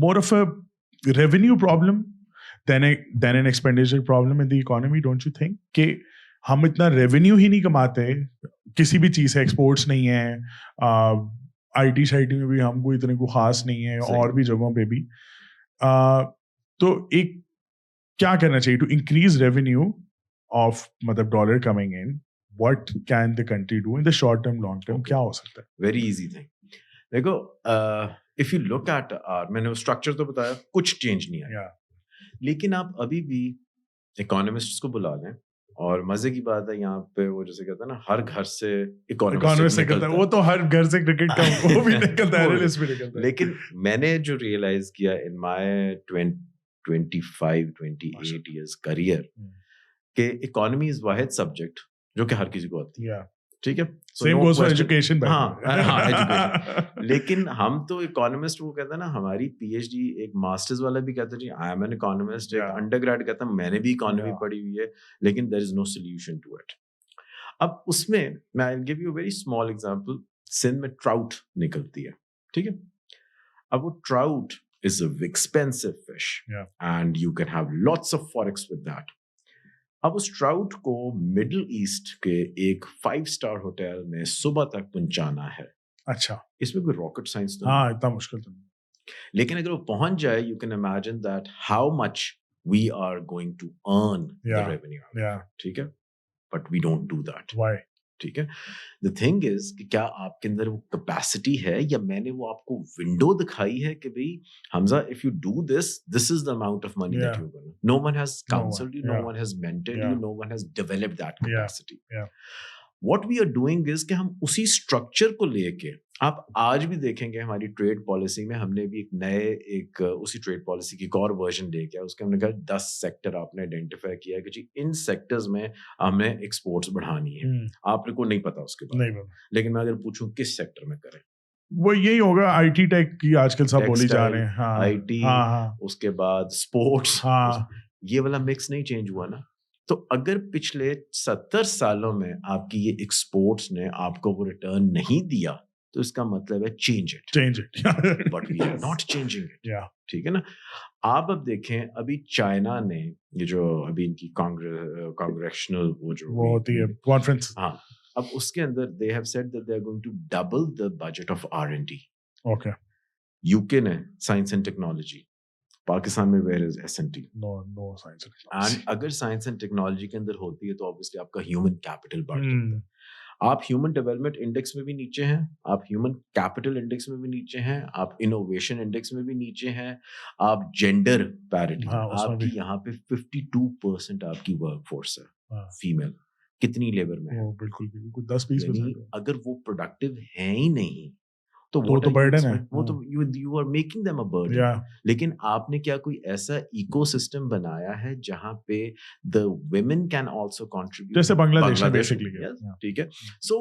more of a revenue problem than an expenditure problem in the economy. Don't you think कि हम इतना रेवेन्यू ही नहीं कमाते किसी भी चीज़ से, एक्सपोर्ट्स नहीं है, IT शाइटी में भी हमको इतने को खास नहीं है, और भी जगहों पे भी. तो एक क्या करना चाहिए टू इंक्रीज रेवेन्यू ऑफ मतलब dollar coming in? What can the country do in the short term long term? क्या हो सकता है? Very easy thing. देखो इफ यू लुक एट मैंने स्ट्रक्चर तो बताया, कुछ चेंज नहीं आया. लेकिन आप अभी भी इकोनॉमिस्ट्स को बुला लें, और मजे की बात है यहाँ पे वो जैसे कहते हैं ना हर घर से इकोनॉमिस्ट निकलता है. वो तो हर घर से क्रिकेट का वो भी निकलता है, एनालिस्ट भी निकलता है. लेकिन मैंने जो रियलाइज किया इन माय 25-28 इयर्स करियर कि इकोनॉमी इज वाहिद सब्जेक्ट जो कि हर किसी को आती है, ठीक है। Same goes for education. हाँ एजुकेशन। लेकिन हम तो इकोनॉमिस्ट वो कहते हैं ना, हमारी पीएचडी एक मास्टर्स वाला भी कहता है जी आई एम एन इकोनॉमिस्ट, एक अंडरग्रेड कहता है मैंने भी इकोनॉमी पढ़ी हुई है, लेकिन there is no solution to it. अब उसमें मैं I will give you a very small example. Sindh में ट्राउट निकलती है, ठीक है। अब वो trout is a expensive fish and you can have lots of forex with that. अब उस ट्राउट को मिडिल ईस्ट के एक 5-स्टार होटल में सुबह तक पहुंचाना है। अच्छा, इसमें कोई रॉकेट साइंस तो हाँ, इतना मुश्किल तो नहीं। लेकिन अगर वो पहुंच जाए, you can imagine that how much we are going to earn the revenue, ठीक है। But we don't do that. Why? ठीक है। द थिंग इज कि क्या आपके अंदर वो कैपेसिटी है, या मैंने वो आपको विंडो दिखाई है कि भाई Hamza if you do this is the amount of money that you gonna. No one has counselled you, no one has mentored you, no one has developed that capacity. What we are doing is कि हम उसी structure को लेके, आप आज भी देखेंगे हमारी ट्रेड पॉलिसी में हमने भी एक उसी ट्रेड पॉलिसी की एक और वर्जन लेके आया। उसके हमने कहा 10 सेक्टर आपने आइडेंटिफाई किया है कि जी इन सेक्टर्स में हमने एक्सपोर्ट्स बढ़ानी है। आपने को नहीं पता उसके बारे में, लेकिन मैं अगर पूछूं किस सेक्टर में करें, वो यही होगा आईटी टेक की आजकल सब बोली जा रहे हैं। हाँ, आईटी, उसके बाद स्पोर्ट्स, ये वाला मिक्स नहीं चेंज हुआ ना। तो अगर पिछले 70 सालों में आपकी ये एक्सपोर्ट्स ने आपको वो रिटर्न नहीं दिया, तो इसका मतलब है change it, but we are not changing it. ठीक है ना। आप अब देखें, अभी चाइना ने ये जो अभी इनकी कांग्रेशनल वो होती है कॉन्फ्रेंस, हाँ, अब उसके अंदर they have said that they are going to double the budget of R&D। Okay. UK ने साइंस एंड टेक्नोलॉजी, पाकिस्तान में where is S&T? No science and technology. And अगर साइंस एंड टेक्नोलॉजी के अंदर होती है तो ऑब्वियसली आपका ह्यूमन कैपिटल बढ़ जाता है। आप ह्यूमन डेवलपमेंट इंडेक्स में भी नीचे हैं, आप ह्यूमन कैपिटल इंडेक्स में भी नीचे हैं, आप इनोवेशन इंडेक्स में भी नीचे हैं, आप जेंडर पैरिटी, आपकी यहाँ पे 52% आपकी वर्कफोर्स है फीमेल। कितनी लेबर में है? बिल्कुल 10-20%। अगर वो प्रोडक्टिव है ही नहीं तो बर्डन है, वो तो you are making them a burden. लेकिन आपने क्या कोई ऐसा इकोसिस्टम बनाया है जहां पे the women can also contribute, जैसे बांग्लादेश बेसिकली, ठीक है। सो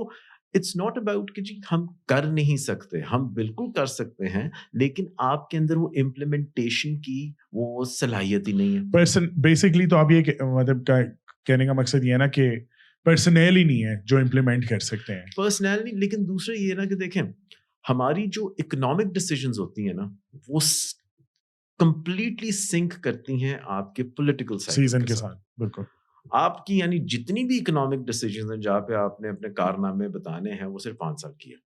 इट्स नॉट अबाउट कि जी हम कर नहीं सकते, हम बिल्कुल कर सकते हैं, लेकिन आपके अंदर वो इम्प्लीमेंटेशन की वो सलाहियत ही नहीं है। बेसिकली तो आप ये मतलब कहने का मकसद ये है ना कि पर्सनल ही नहीं है जो इम्प्लीमेंट कर सकते हैं, पर्सनल नहीं। लेकिन दूसरा ये ना कि देखें, हमारी जो इकोनॉमिक डिसीजंस होती हैं ना, वो कंप्लीटली सिंक करती हैं आपके पॉलिटिकल सीजन के साथ। बिल्कुल। आपकी यानी जितनी भी इकोनॉमिक डिसीजंस हैं जहाँ पे आपने अपने कारनामे बताने हैं, वो सिर्फ 5 साल की है।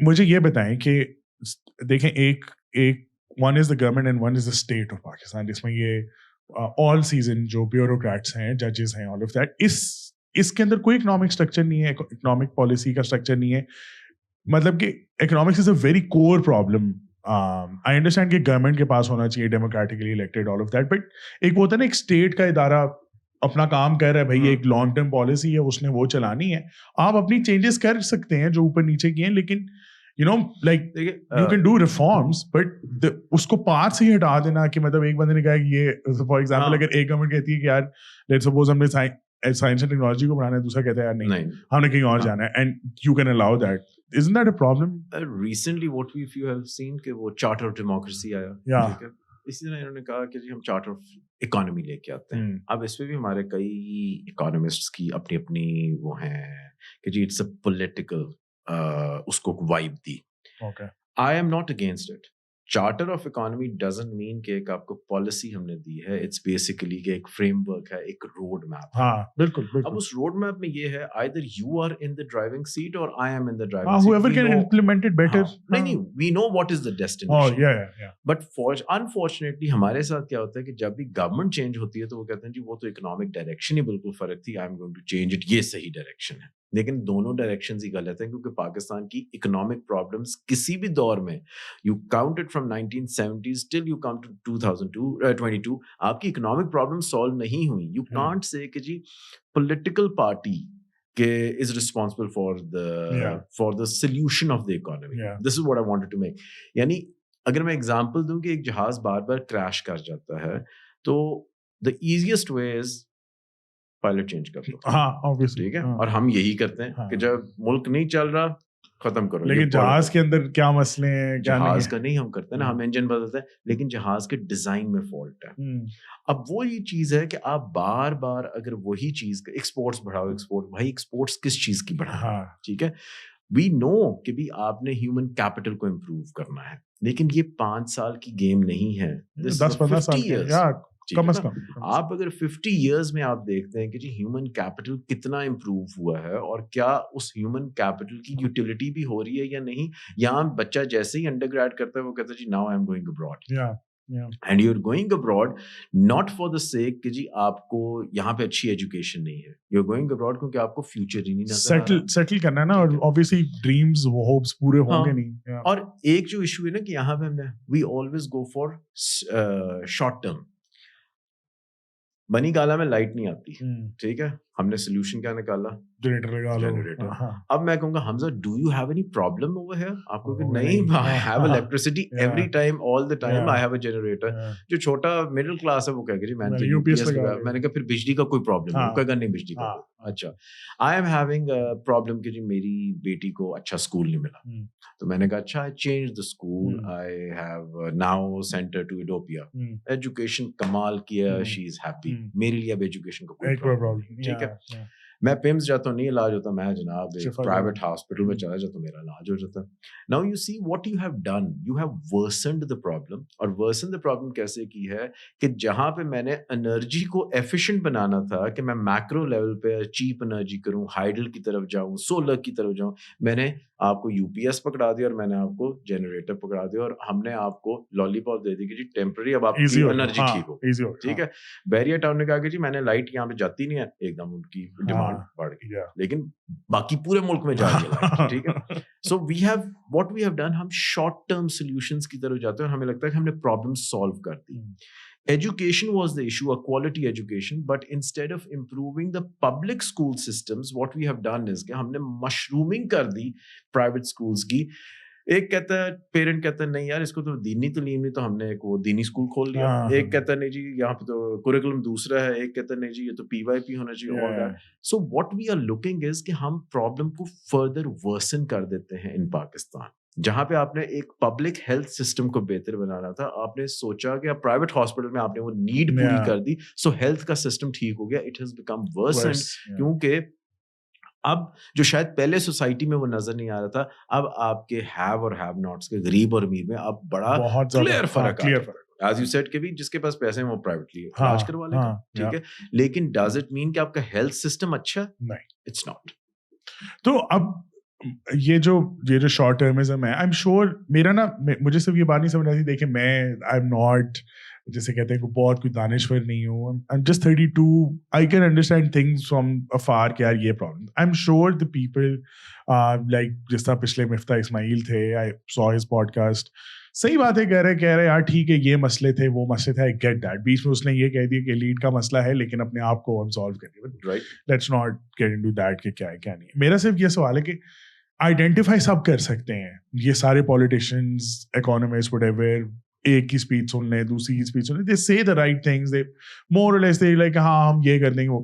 मुझे ये बताएं कि देखें, एक one is the government and one is the state of Pakistan, जिसमें ये ऑल सीजन जो ब्यूरोक्रेट्स हैं, जजेस हैं, ऑल ऑफ दैट, इसके अंदर कोई इकोनॉमिक स्ट्रक्चर नहीं है, इकोनॉमिक पॉलिसी का स्ट्रक्चर नहीं है। मतलब कि economics is a very core problem. I understand कि गवर्नमेंट के पास होना चाहिए democratically elected, all of that, but एक होता है ना, एक स्टेट का इदारा अपना काम कर रहा है, भाई एक लॉन्ग टर्म पॉलिसी है, उसने वो चलानी है। आप अपनी चेंजेस कर सकते हैं जो ऊपर नीचे किए हैं, लेकिन you know like you can do reforms, but उसको पार से ही हटा देना कि मतलब एक बंदे ने कहा कि ये फॉर एग्जाम्पल अगर एक गवर्नमेंट कहती है कि यार लेट्स सपोज हमने साइंस एंड टेक्नोलॉजी को बढ़ाना है, दूसरा कहता है यार नहीं हमने कहीं और जाना है, and you can allow that. Isn't that a problem? Recently, what if you have seen कि वो चार्टर ऑफ डेमोक्रेसी आया, ठीक है, इसी तरह इन्होंने कहा कि जी हम चार्टर ऑफ इकोनॉमी लेके आते हैं। अब इसमें भी हमारे कई इकोनॉमिस्ट्स की अपनी अपनी वो हैं कि जी इट्स अ पॉलिटिकल उसको vibe the. Okay. I am not against it. Charter of economy doesn't mean कि एक आपको पॉलिसी हमने दी है, इट्स बेसिकली कि एक फ्रेमवर्क है, एक रोड मैप। हाँ, बिल्कुल। अब उस रोड मैप में ये है, either you are in the driving seat और I am in the driving seat. Whoever can implement it better. नहीं, we know what is the destination. Oh, yeah. But unfortunately हमारे साथ क्या होता है कि जब भी गवर्नमेंट चेंज होती है तो वो कहते हैं जी वो तो इकोनॉमिक डायरेक्शन ही बिल्कुल फर्क थी, I am going to change it, ये सही डायरेक्शन है। लेकिन दोनों डायरेक्शन ही गलत है, क्योंकि पाकिस्तान की इकोनॉमिक प्रॉब्लम्स किसी भी दौर में, you count it from 1970s till you come to 2022, आपकी इकोनॉमिक प्रॉब्लम सॉल्व नहीं हुई। यू कांट से कि जी political party is responsible for the solution of the economy. This is what I wanted to make. यानी अगर मैं example दूं कि एक जहाज बार बार क्रैश कर जाता है, तो the easiest way is pilot change कर दो। हाँ ऑब्वियसली, ठीक है, और हम यही करते हैं कि जब मुल्क नहीं चल रहा खत्म करो। लेकिन जहाज के अंदर क्या मसले हैं, क्या नहीं जहाज है? का नहीं हम करते ना, हम इंजन बदलते हैं, लेकिन जहाज के डिजाइन में फॉल्ट है। अब वो ये चीज है कि आप बार बार अगर वही चीज एक्सपोर्ट्स बढ़ाओ, एक्सपोर्ट, भाई एक्सपोर्ट्स किस चीज की बढ़ाओ? ठीक है, वी नो कि भी आपने ह्यूमन कैपिटल को इम्प्रूव करना है, लेकिन ये 5 साल की गेम नहीं है, 10-15 साल के, या कम से कम। आप अगर 50 इयर्स में आप देखते हैं कि जी ह्यूमन कैपिटल कितना इम्प्रूव हुआ है और क्या उस ह्यूमन कैपिटल की यूटिलिटी भी हो रही है या नहीं। यहाँ बच्चा जैसे ही अंडरग्रेड करता है वो कहता है जी now I am going abroad, and you are going abroad not for the sake कि जी आपको यहाँ पे अच्छी एजुकेशन नहीं है, यू आर गोइंग अब्रॉड क्योंकि आपको फ्यूचर ही नहीं नजर आ रहा। सेटल करना है ना, और ऑब्वियसली ड्रीम्स वो होप्स पूरे होंगे नहीं। और एक जो इशू है ना कि यहाँ पे हमने we always go for short term. Bani Gala में लाइट नहीं आती, ठीक है, हमने सोल्यूशन क्या निकाला, जनरेटर लगा लो। जनरेटर। अब मैं कहूँगा Hamza do you have any problem over here? आपको कि नहीं, I have electricity every time all the time, I have a generator. जो छोटा मिडिल क्लास है वो कहेगा जी मैंने तो यूपीएस लगाया। मैंने कहा फिर बिजली का कोई प्रॉब्लम है? वो कहेगा नहीं बिजली का। अच्छा, I am having a problem कि जी मेरी बेटी को अच्छा स्कूल नहीं मिला, तो मैंने कहा अच्छा I change the school, I have now sent her to Ethiopia, education कमाल किया, शी इज हैप्पी, मेरे लिए अब एजुकेशन का कोई प्रॉब्लम नहीं। ठीक है, मैं पिम्स जाता हूँ, नहीं इलाज होता, मैं जनाब प्राइवेट हॉस्पिटल में चला जाता हूँ, मेरा इलाज हो जाता है। Now you see what you have done, you have worsened the problem. और वर्सन द प्रॉब्लम कैसे की है कि जहां पे मैंने एनर्जी को एफिशिएंट बनाना था कि मैं मैक्रो लेवल पे चीप एनर्जी करूं, हाइडल की तरफ जाऊं, सोलर की तरफ जाऊं, मैंने आपको यूपीएस पकड़ा दिया और मैंने आपको जनरेटर पकड़ा दिया और हमने आपको लॉलीपॉप दे दी कि जी टेम्पररी अब आपकी एनर्जी ठीक हो। ठीक है, बैरियर टाउन ने कहा कि जी मैंने लाइट यहाँ पे जाती नहीं है, एकदम उनकी डिमांड बढ़ गई, लेकिन बाकी पूरे मुल्क में जा रही है लाइट। ठीक है, so we have what we have done, हम शॉर्ट टर्म सॉल्यूशंस की तरफ जाते हैं और हमें लगता है कि हमने प्रॉब्लम सॉल्व कर दी। Education was the issue, a quality education, but instead of improving the public school systems, what we have done is कि हमने मशरूमिंग कर दी प्राइवेट स्कूल्स की। एक कहता है, पेरेंट कहता है नहीं यार इसको तो दीनी तालीम नहीं, तो हमने एक वो दीनी स्कूल खोल लिया। एक कहता है नहीं जी यहाँ पे तो कुरिकुलम दूसरा है, एक कहता है नहीं जी ये तो पीवाईपी होना चाहिए, all that. So what we are looking is कि हम प्रॉब्लम को फर्दर वर्सन कर देते हैं इन पाकिस्तान। जहां पे आपने एक पब्लिक हेल्थ सिस्टम को बेहतर बनाना था, आपने सोचा कि प्राइवेट हॉस्पिटल में आपने वो नीड पूरी कर दी, सो हेल्थ का सिस्टम ठीक हो गया, इट हैज बिकम वर्सन। क्योंकि अब जो शायद पहले सोसाइटी में वो नजर नहीं आ रहा था, अब आपके हैव और हैव नॉट्स के, गरीब और अमीर में अब बड़ा क्लियर फर्क आ रहा है। As you said कि भी जिसके पास पैसे हैं वो प्राइवेटली इलाज करवा लेगा। ठीक है, लेकिन डज इट मीन कि आपका हेल्थ सिस्टम अच्छा? नहीं, इट्स नॉट। तो अब ये जो शॉर्ट टर्मिज्म है, आई एम श्योर मेरा ना, मुझे सिर्फ ये बात नहीं समझ आती, देखिए मैं आई एम नॉट, जैसे कहते हैं कि बहुत कोई दानिश्वर नहीं हूँ, I am just 32, I can understand things from afar कि यार ये problem, I am sure the people like जिस तरह पिछले मिफ्ता इस्माइल थे, आई सॉ हिज पॉडकास्ट, सही बात है, कह रहे यार ठीक है ये मसले थे वो मसले थे, आई गेट दैट, बीच में उसने ये कह दिया कि लीड का मसला है लेकिन अपने आप को हम सॉल्व करेंगे, right, let's not get into that कि क्या है क्या नहीं। मेरा सिर्फ ये सवाल है कि आइडेंटिफाई सब कर सकते हैं, ये सारे पॉलिटिशियंस, इकोनॉमिस्ट, व्हाटएवर, एक की स्पीच सुन ले, दूसरी की स्पीच सुन ले, दे से द राइट थिंग्स, दे मोर और लेस दे लाइक हाँ हम ये कर देंगे वो,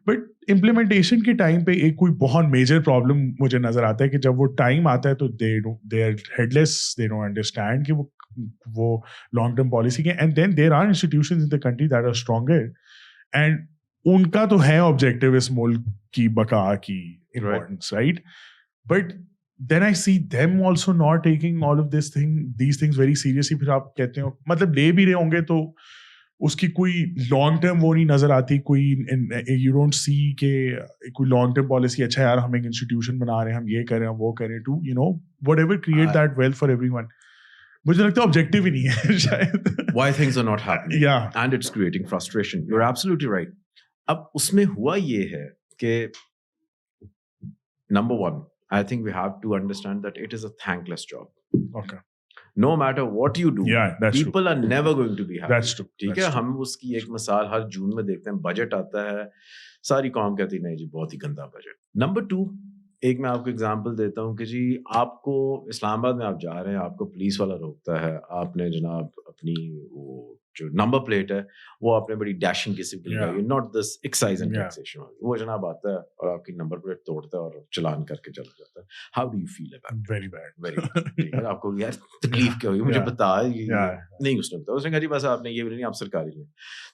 बट इम्प्लीमेंटेशन के टाइम पे एक कोई बहुत मेजर प्रॉब्लम मुझे नजर आता है कि जब वो टाइम आता है तो they are headless, they don't understand कि वो लॉन्ग टर्म पॉलिसी के, and then there are institutions in the country that are stronger, and उनका तो है ऑब्जेक्टिव इस मुल्क की बका की importance, right, but then I see them also not taking all of these things very seriously। फिर आप कहते हो मतलब ले भी रहे होंगे तो उसकी कोई लॉन्ग टर्म वो नहीं नजर आती, कोई यू डोंट सी के कोई लॉन्ग टर्म पॉलिसी, अच्छा यार हम एक इंस्टीट्यूशन बना रहे हैं, हम ये करें हम वो करें, to you know whatever create that wealth for everyone. मुझे लगता है ऑब्जेक्टिव ही नहीं है शायद, why things are not happening, yeah, and it's creating frustration, you're absolutely right। अब उसमें हुआ ये है कि number one, I think we have to understand that it is a thankless job. Okay. No matter what you do, people true. are never going to be happy. That's true. ठीक है, हम उसकी एक मिसाल हर जून में देखते हैं, बजट आता है, सारी कौम कहती है नहीं जी बहुत ही गंदा बजट। नंबर 2, एक मैं आपको एग्जांपल देता हूँ कि जी आपको इस्लामाबाद में आप जा रहे हैं, आपको पुलिस वाला रोकता है, आपने जनाब अपनी वो जो नंबर प्लेट है वो आपने बड़ी डैशिंग किसी को लगाई, not this excise and taxation, वो जनाब आता है और आपकी नंबर प्लेट तोड़ता है और चलान करके चला जाता है. How do you feel about? Very bad, very यार आपको यार तकलीफ क्या हुई मुझे बता. नहीं उसने बताया, उसने कहा जी बस आपने ये भी नहीं, आप सरकारी लें.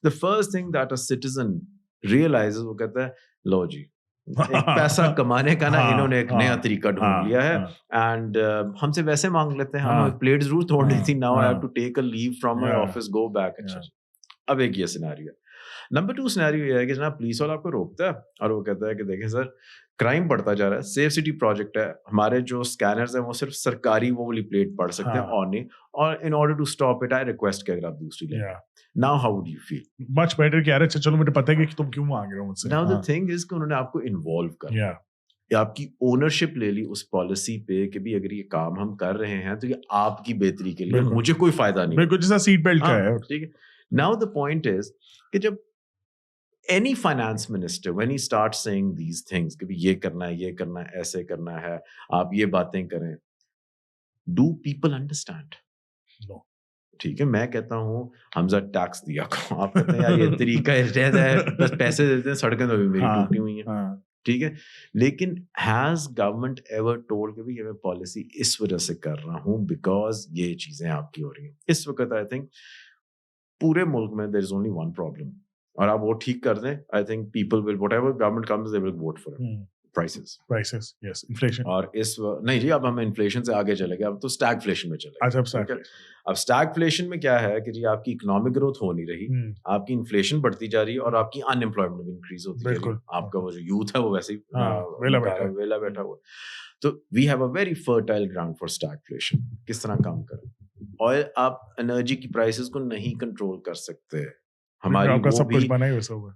The first thing that a citizen realises, वो कहता है लो जी एक पैसा कमाने का ना इन्होंने एक नया तरीका ढूंढ लिया है एंड हमसे वैसे मांग लेते हैं, हमें प्लेट जरूर तोड़नी थी, now I have to take a leave from my office, go back. अच्छा अब एक ये सिनेरियो. नंबर 2 सिनेरियो ये है कि जनाब पुलिस वाला आपको रोकता है और वो कहता है कि देखें सर क्राइम बढ़ता जा रहा है, सेफ सिटी प्रोजेक्ट है, हमारे जो स्कैनर्स हैं वो सिर्फ सरकारी वो वाली प्लेट पढ़ सकते हैं और नहीं, और in order to stop it I request कि अगर आप दूसरी लें. Now how would you feel? Much better कि यार चलो मुझे पता है कि तुम क्यों मांग रहे हो मुझसे. नाउ द थिंग इज कि उन्होंने आपको इन्वॉल्व कर या आपकी ओनरशिप ले ली उस पॉलिसी पे कि भी अगर ये काम हम कर रहे हैं तो ये आपकी बेहतरी के लिए, मुझे कोई फायदा नहीं. बिल्कुल जैसा सीट बेल्ट का है. ठीक है. नाउ द पॉइंट इज कि जब any finance minister when he starts saying these things कि ये करना है, ऐसे करना है, आप ये बातें करें, do people understand? No. ठीक है, मैं कहता हूँ हमजा टैक्स दिया करो, आप कहते हैं यार ये तरीका है, बस पैसे देते हैं, सड़कें तो भी मेरी टूटी हुई हैं. ठीक है, लेकिन हैज गवर्नमेंट एवर टोल्ड कि भाई ये मैं पॉलिसी इस वजह से कर रहा हूँ बिकॉज ये चीजें आपकी हो रही हैं. इस वक्त आई थिंक पूरे मुल्क में there is only one problem, और आप वो ठीक कर दें, I think people will whatever government comes they will vote for it. Prices yes, inflation. और इस नहीं जी अब हम इन्फ्लेशन से आगे चले गए, अब तो स्टैगफ्लेशन में चले गए. अच्छा, अब स्टैगफ्लेशन में क्या है कि जी आपकी इकोनॉमिक ग्रोथ हो नहीं रही, आपकी इन्फ्लेशन बढ़ती जा रही है और आपकी अनएम्प्लॉयमेंट भी इंक्रीज होती जा रही है. आपका वो जो यूथ है वो वैसे ही वेला बैठा हुआ. तो we have a very fertile ground for stagflation. किस तरह काम करें? और आप एनर्जी की प्राइसेस को नहीं कंट्रोल कर सकते. हमारी वो सब कुछ बना ही वैसा हुआ.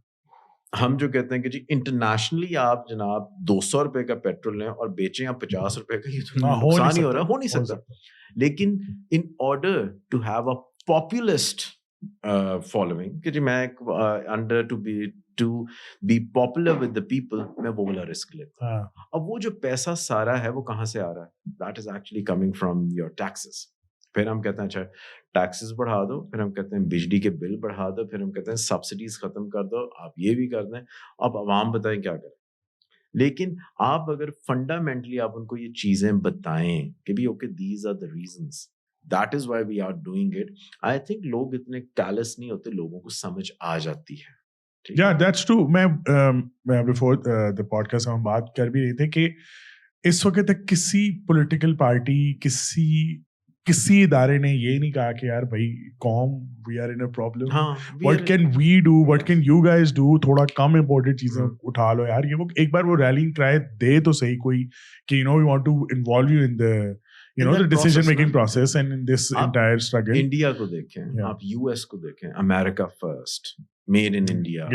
हम जो कहते हैं कि जी इंटरनेशनली आप जनाब 200 रुपए का पेट्रोल लें और बेचें आप 50 रुपए का, ये तो नुकसान ही हो रहा है, हो नहीं सकता. लेकिन in order to have a populist following कि जी मैं under to be popular with the people, मैं वो वाला रिस्क लेता हूं. अब वो जो पैसा सारा है वो कहाँ से आ रहा है? That is actually coming from your taxes. फिर हम कहते हैं अच्छा टैक्सेस बढ़ा दो, फिर हम कहते हैं बिजली के बिल बढ़ा दो, फिर हम कहते हैं सब्सिडीज खत्म कर दो, आप ये भी कर दें. अब आवाम बताएं क्या करें. लेकिन आप अगर फंडामेंटली आप उनको ये चीजें बताएं कि भी okay these are the reasons, that is why we are doing it, I think लोग इतने कैलस नहीं होते, लोगों को समझ आ जाती है. या दैट्स ट्रू. मैं बिफोर द पॉडकास्ट हम बात कर भी रहे थे कि इस वक्त तक किसी पॉलिटिकल पार्टी, किसी इदारे ने ये नहीं कहा कि यार भाई calm we are in a problem, what can we do, what can you guys do, थोड़ा कम इंपॉर्टेंट चीजें उठा लो यार. ये वो एक बार वो रैलिंग ट्राई दे तो सही कोई कि we want to involve you in the the decision making process and in this entire struggle. India को देखें, आप यूएस को देखें, America first, made in India,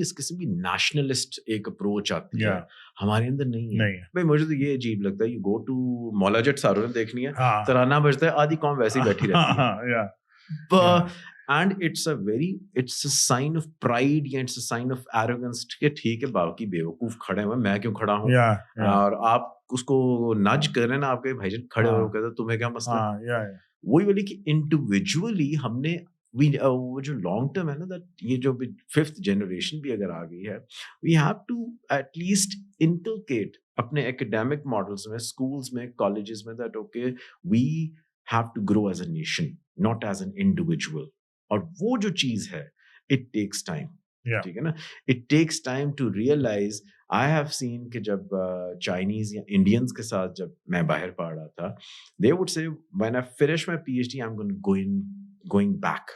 इस किस्म की नेशनलिस्ट एक अप्रोच आती है, हमारे अंदर नहीं है. भाई मुझे तो ये अजीब लगता है, यू गो टू मौलाजट सारों ने देखनी है, तराना बजता है, आधी कौम वैसे ही बैठी रहती है. And it's a sign of pride या it's a sign of arrogance कि ठीक है बाकी बेवकूफ खड़े हुए, मैं क्यों खड़ा हूँ, और आप उसको नज कर रहे हैं ना, आपके भाईजान खड़े हो कहते तुम्हें क्या मसला. वही बोली कि इंडिविजुअली हमने वो जो लॉन्ग टर्म है ना, दैट ये जो 5th जनरेशन भी अगर आ गई है, we have to at least inculcate अपने एकेडमिक मॉडल्स में, स्कूल्स में, कॉलेजेस में, that okay we have to grow as a nation not as an individual. और वो जो चीज है इट टेक्स टाइम. ठीक है ना, it takes time to realise. I have seen कि जब चाइनीज या इंडियंस के साथ जब मैं बाहर पढ़ रहा था, they would say when I finish my PhD I am going back.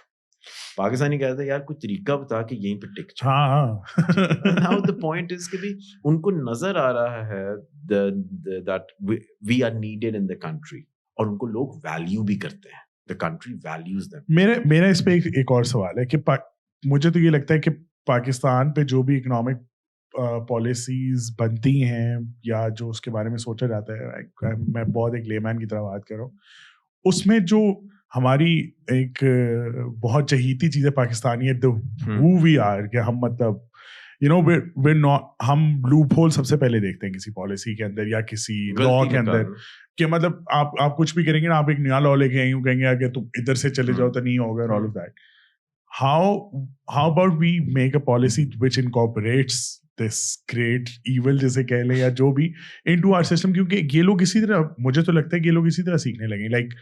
Pakistani कहते हैं यार कोई तरीका बता कि यहीं पे टिक जाए. नाउ द पॉइंट इज कि भी उनको नजर आ रहा है that we are needed in the country, और उनको लोग वैल्यू भी करते हैं. The country values them. मेरा इस पे एक और सवाल है कि मुझे तो ये लगता है कि पाकिस्तान पे जो भी इकोनॉमिक पॉलिसीज बनती हैं या जो उसके बारे में सोचा जाता है, मैं बहुत एक लेमैन की तरह बात कर रहा हूँ, उसमें जो हमारी एक बहुत चहीती चीज़ है पाकिस्तानियत, who we are, कि हम मतलब we're not, हम लूप होल सबसे पहले देखते हैं किसी पॉलिसी के अंदर या किसी लॉ के अंदर, कि मतलब आप कुछ भी करेंगे ना, आप एक नया लॉ लेके आएंगे, कहेंगे कि तुम इधर से चले जाओ तो नहीं होगा, और all of that. how about we make a policy which incorporates this great evil जैसे कह लें या जो भी into our system, क्योंकि ये लोग इसी तरह, मुझे तो लगता है कि ये लोग इसी तरह सीखने लगे. Like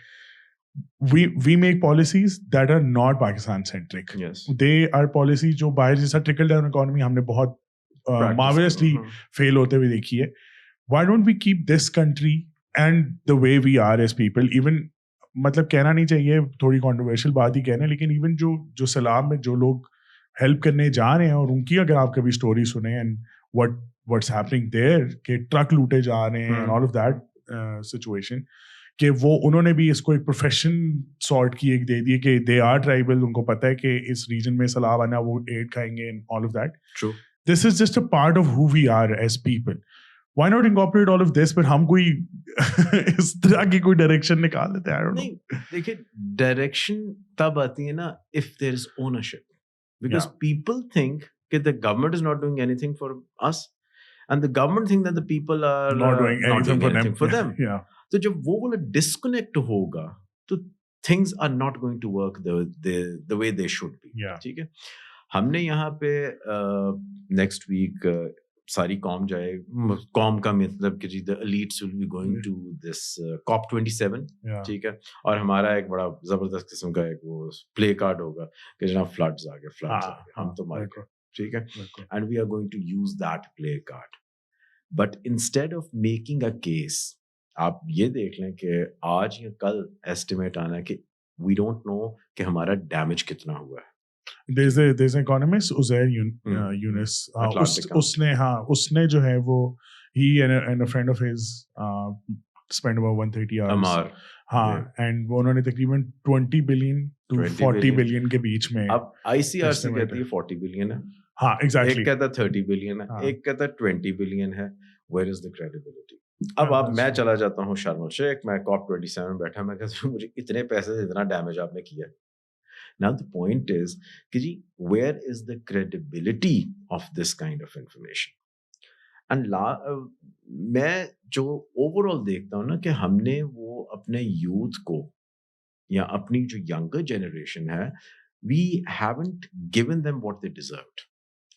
we make policies that are not Pakistan centric. Yes. They are policies जो बाहर जैसा trickle down economy हमने बहुत marvelously fail होते हुए देखी है. Why don't we keep this country and the way we are as people, even मतलब कहना नहीं चाहिए, थोड़ी controversial बात ही कहना है, लेकिन even जो सलाम में जो लोग हेल्प करने जा रहे हैं और उनकी अगर आप कभी स्टोरी सुने एंड what's happening there, कि ट्रक लूटे जा रहे हैं and all of that situation, कि वो उन्होंने भी इसको एक प्रोफेशन सॉर्ट की एक दे दी कि दे आर ट्राइबल, उनको पता है कि इस रीजन में सलाब आना, वो एड खाएंगे and all of that. True. This is just a part of who we are as people. Why not incorporate all of this? पर हम कोई इस तरह की कोई डायरेक्शन निकाल देते हैं. I don't know. नहीं, देखिए डायरेक्शन तब आती है ना if there is ownership, because people think that the government is not doing anything for us and the government think that the people are not doing anything for them. Yeah. तो जब वो वाला disconnect होगा तो things are not going to work the way they should be. Yeah. ठीक है. हमने यहाँ पे next week सारी कॉम जाए, कॉम का मतलब कि the elites will be going to this COP27. ठीक है. और हमारा एक बड़ा जबरदस्त किस्म का एक वो प्ले कार्ड होगा कि जनाब फ्लड्स आ गए, हम तो मार गए. ठीक है. And we are going to use that play card. But instead of making a case, आप ये देख लें कि आज या कल एस्टिमेट आना है कि we don't know कि हमारा डैमेज कितना हुआ है. There's an economist, Uzair Yunus. उसने जो है वो he and a friend of his spent about 130 hours. अमार. हाँ, and वो उन्होंने तकरीबन 20 billion to 40 billion के बीच में. अब ICRC कहती है 40 billion है. हाँ, exactly. एक कहता 30 billion है, एक कहता 20 billion है. Where is the credibility? अब मैं चला जाता हूँ शर्म एल शेख, मैं COP27 में बैठा, मैं कहता हूँ मुझे इतने पैसे से इतना डैमेज आपने किया. Now the point is कि जी where is the credibility of this kind of information? And मैं जो overall देखता हूँ ना कि हमने वो अपने youth को या अपनी जो younger generation है, we haven't given them what they deserved.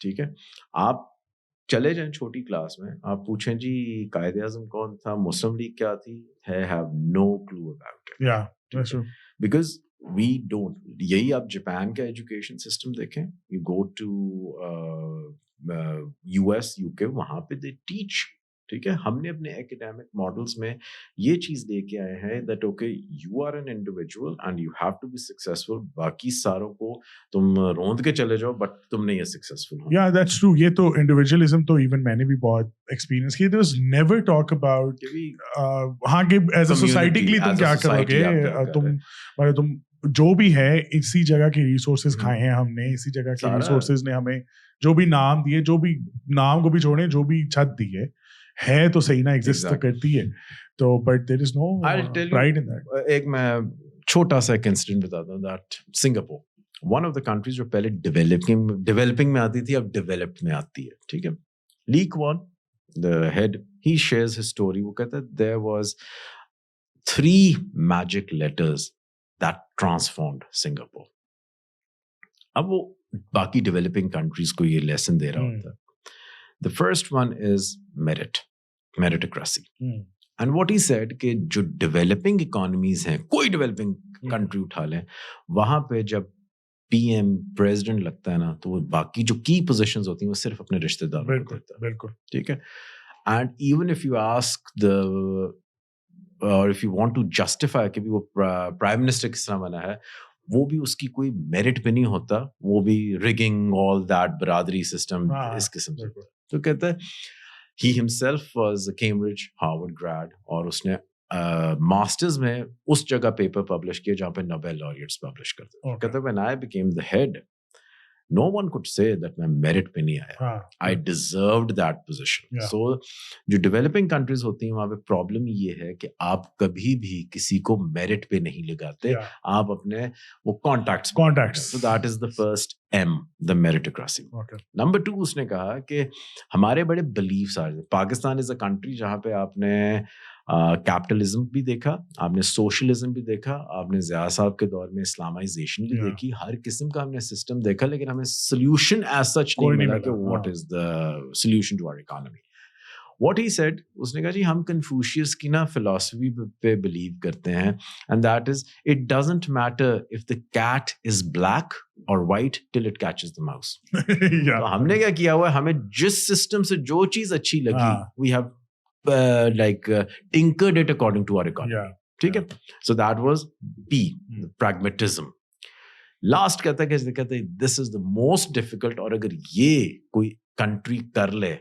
ठीक है. आप चले जाएं छोटी क्लास में, आप पूछें जी कायदे आज़म कौन था, मुस्लिम लीग क्या थी, they have no clue about it. Yeah, that's true. Because we don't. यही आप जापान का एजुकेशन सिस्टम देखें, you go to US, UK, वहाँ पे they teach. ठीक है. हमने अपने एकेडमिक मॉडल्स में ये चीज लेके आए हैं that okay, you are an individual and you have to be successful. बाकी सारों को तुम रोंद के चले जाओ but तुम नहीं successful हो. Yeah, that's true. ये तो individualism तो even मैंने भी बहुत experience किया. There was never talk about हाँ कि as a society के लिए तुम क्या करोगे, तुम जो भी है इसी जगह के रिसोर्सेज खाए हैं हमने, इसी जगह के रिसोर्सेज ने हमें जो भी नाम दिए, जो भी नाम को भी छोड़े, जो भी छत दी है तो सही ना, एग्जिस्ट तो करती है तो, but there is no pride in that. एक मैं छोटा सा एक इंसिडेंट बताता हूँ. That Singapore, one of the countries जो पहले डेवलपिंग में आती थी, अब डेवलप्ड में आती है. ठीक है. Lee Kuan, the head, he shares his story. वो कहता है there was 3 magic letters that transformed Singapore. अब वो बाकी डेवलपिंग कंट्रीज को ये लेसन दे रहा होता है. The first one is meritocracy. And what he said कि जो developing economies हैं, कोई developing country उठा लें, वहाँ पे जब PM president लगता है ना, तो वो बाकी जो key positions होती हैं वो सिर्फ अपने रिश्तेदारों को देता है. बिल्कुल. ठीक है. And even if you ask or if you want to justify कि भी वो prime minister किस तरह बना है, वो भी उसकी कोई मेरिट पे नहीं होता, वो भी रिगिंग ऑल दैट बरादरी सिस्टम इस किस्म से. तो कहता है he himself was a Cambridge Harvard grad और उसने मास्टर्स में उस जगह पेपर पब्लिश किया जहाँ पे नोबेल लॉरिएट्स पब्लिश करते हैं. कहता है when I became the head, no one could say that मैं मेरिट पे नहीं आया. I deserved that position. So जो डेवलपिंग कंट्रीज होती हैं वहाँ पे प्रॉब्लम ये है कि आप कभी भी किसी को मेरिट पे नहीं लगाते, आप अपने वो contacts. So that is the first M, the meritocracy. Number 2 उसने कहा कि हमारे बड़े बिलीव्स आ रहे. पाकिस्तान इज अ कंट्री जहाँ पे आपने कैपिटलिज्म भी देखा, आपने सोशलिज्म भी देखा, आपने ज़िया साहब के दौर में इस्लामाइजेशन भी देखी, हर किस्म का हमने सिस्टम देखा, लेकिन हमें सोल्यूशन एज सच नहीं मिला कि what is the solution to our economy. What he said, उसने कहा जी हम कन्फ्यूशियस की ना फिलॉसफी पे बिलीव करते हैं, and that is it doesn't matter if the cat is black or white till it catches the mouse. तो हमने क्या किया हुआ है, हमें जिस सिस्टम से जो चीज अच्छी लगी, we have tinkered it according to our economy. ठीक है, so that was P, pragmatism. Last कहता है this is the most difficult, और अगर ये कोई कंट्री कर ले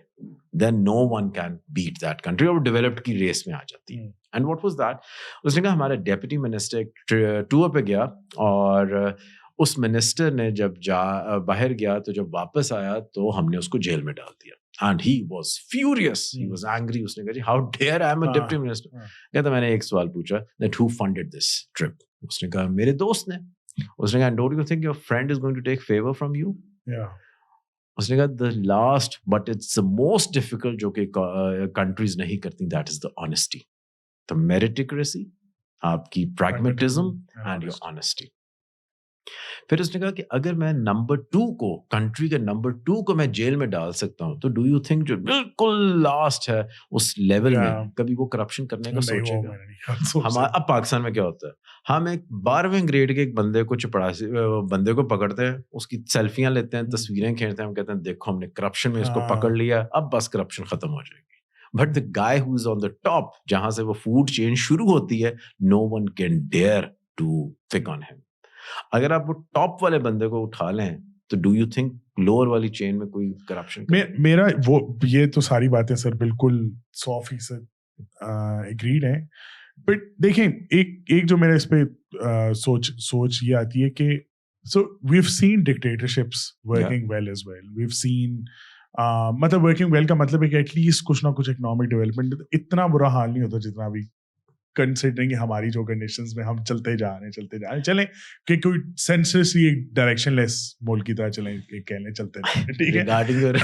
then no one can beat that country, और डेवलप्ड की रेस में आ जाती है. एंड व्हाट वाज दैट, उसने कहा हमारा डेप्यूटी मिनिस्टर टूर पे गया, और उस मिनिस्टर ने जब बाहर गया तो जब वापस आया तो हमने उसको जेल में डाल दिया. And he was furious, he was angry. उसने कहा जी how dare I am a deputy minister. कहता मैंने एक सवाल पूछा that who funded this trip. उसने कहा मेरे दोस्त ने. उसने कहा don't you think your friend is going to take favor from you? Yeah. उसने कहा the last but it's the most difficult जो कि countries नहीं करती, that is the honesty, the meritocracy, आपकी pragmatism and your honesty. फिर उसने कहा कि अगर मैं नंबर 2 को, कंट्री के नंबर 2 को मैं जेल में डाल सकता हूँ, तो डू यू थिंक जो बिल्कुल लास्ट है उस लेवल में कभी वो करप्शन करने का सोचेगा? हमारा अब पाकिस्तान में क्या होता है, हम एक 12वें ग्रेड के एक बंदे को पकड़ते हैं, उसकी सेल्फियां लेते हैं, तस्वीरें खींचते हैं, हम कहते हैं देखो हमने करप्शन में इसको पकड़ लिया, अब बस करप्शन खत्म हो जाएगी. But the guy who is on the top, जहां से वो फूड चेन शुरू होती है, no one can dare to pick on him. अगर आप वो टॉप वाले बंदे को उठा लें तो डू यू थिंक लोअर वाली चेन में कोई करप्शन? मेरा वो ये तो सारी बातें सर बिल्कुल 100% एग्रीड है. बट देखें एक जो मेरे इस पे सोच ये आती है कि so we have seen dictatorships working well as well. We have seen मतलब वर्किंग वेल का मतलब है कि एटलीस्ट कुछ ना कुछ इकोनॉमिक डेवलपमेंट, इतना बुरा हाल नहीं होता जितना अभी, कंसिडरिंग हमारी जो कंडीशंस में हम चलते जा रहे हैं चलें कि कोई सेंसलेसली एक डायरेक्शनलेस मुल्क की तरह चलें, कह लें चलते जा रहे हैं. ठीक है, regarding your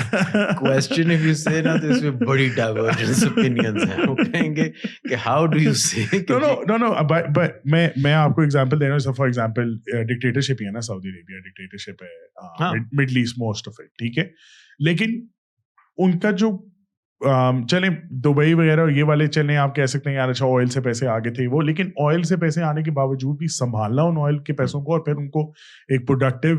question if you से ना, तो इसमें बड़ी डाइवर्जेंस ओपिनियंस हैं. वो कहेंगे कि हाउ डू यू से, नो बट मैं आपको एग्जांपल दे रहा हूं. फॉर एग्जांपल डिक्टेटरशिप ही है ना, सऊदी अरेबिया डिक्टेटरशिप है, middle east most of it, ठीक है. लेकिन उनका जो चलें दुबई वगैरह ये वाले चलें, आप कह सकते हैं यार अच्छा ऑयल से पैसे आगे थे वो, लेकिन ऑयल से पैसे आने के बावजूद भी संभालना उन ऑयल के पैसों को, और फिर उनको एक प्रोडक्टिव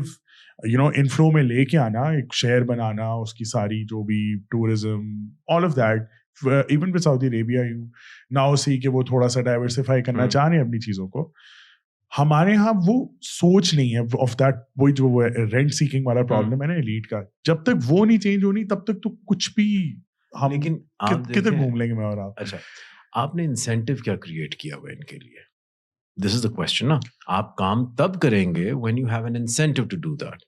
इनफ्लो में लेके आना, एक शहर बनाना, उसकी सारी जो भी tourism, all of that. Even with Saudi Arabia you now see कि वो थोड़ा सा डाइवर्सिफाई करना चाह रहे हैं अपनी चीज़ों को. हमारे यहाँ वो सोच नहीं है ऑफ दैट, वही जो रेंट सीकिंग वाला प्रॉब्लम है ना एलीट का, जब तक वो नहीं चेंज होनी तब तक तो कुछ भी हम लेकिन किधर घूम लेंगे मैं और आप. अच्छा, आपने इंसेंटिव क्या क्रिएट किया हुआ इनके लिए? दिस इज द क्वेश्चन ना. आप काम तब करेंगे when you have an incentive to do that.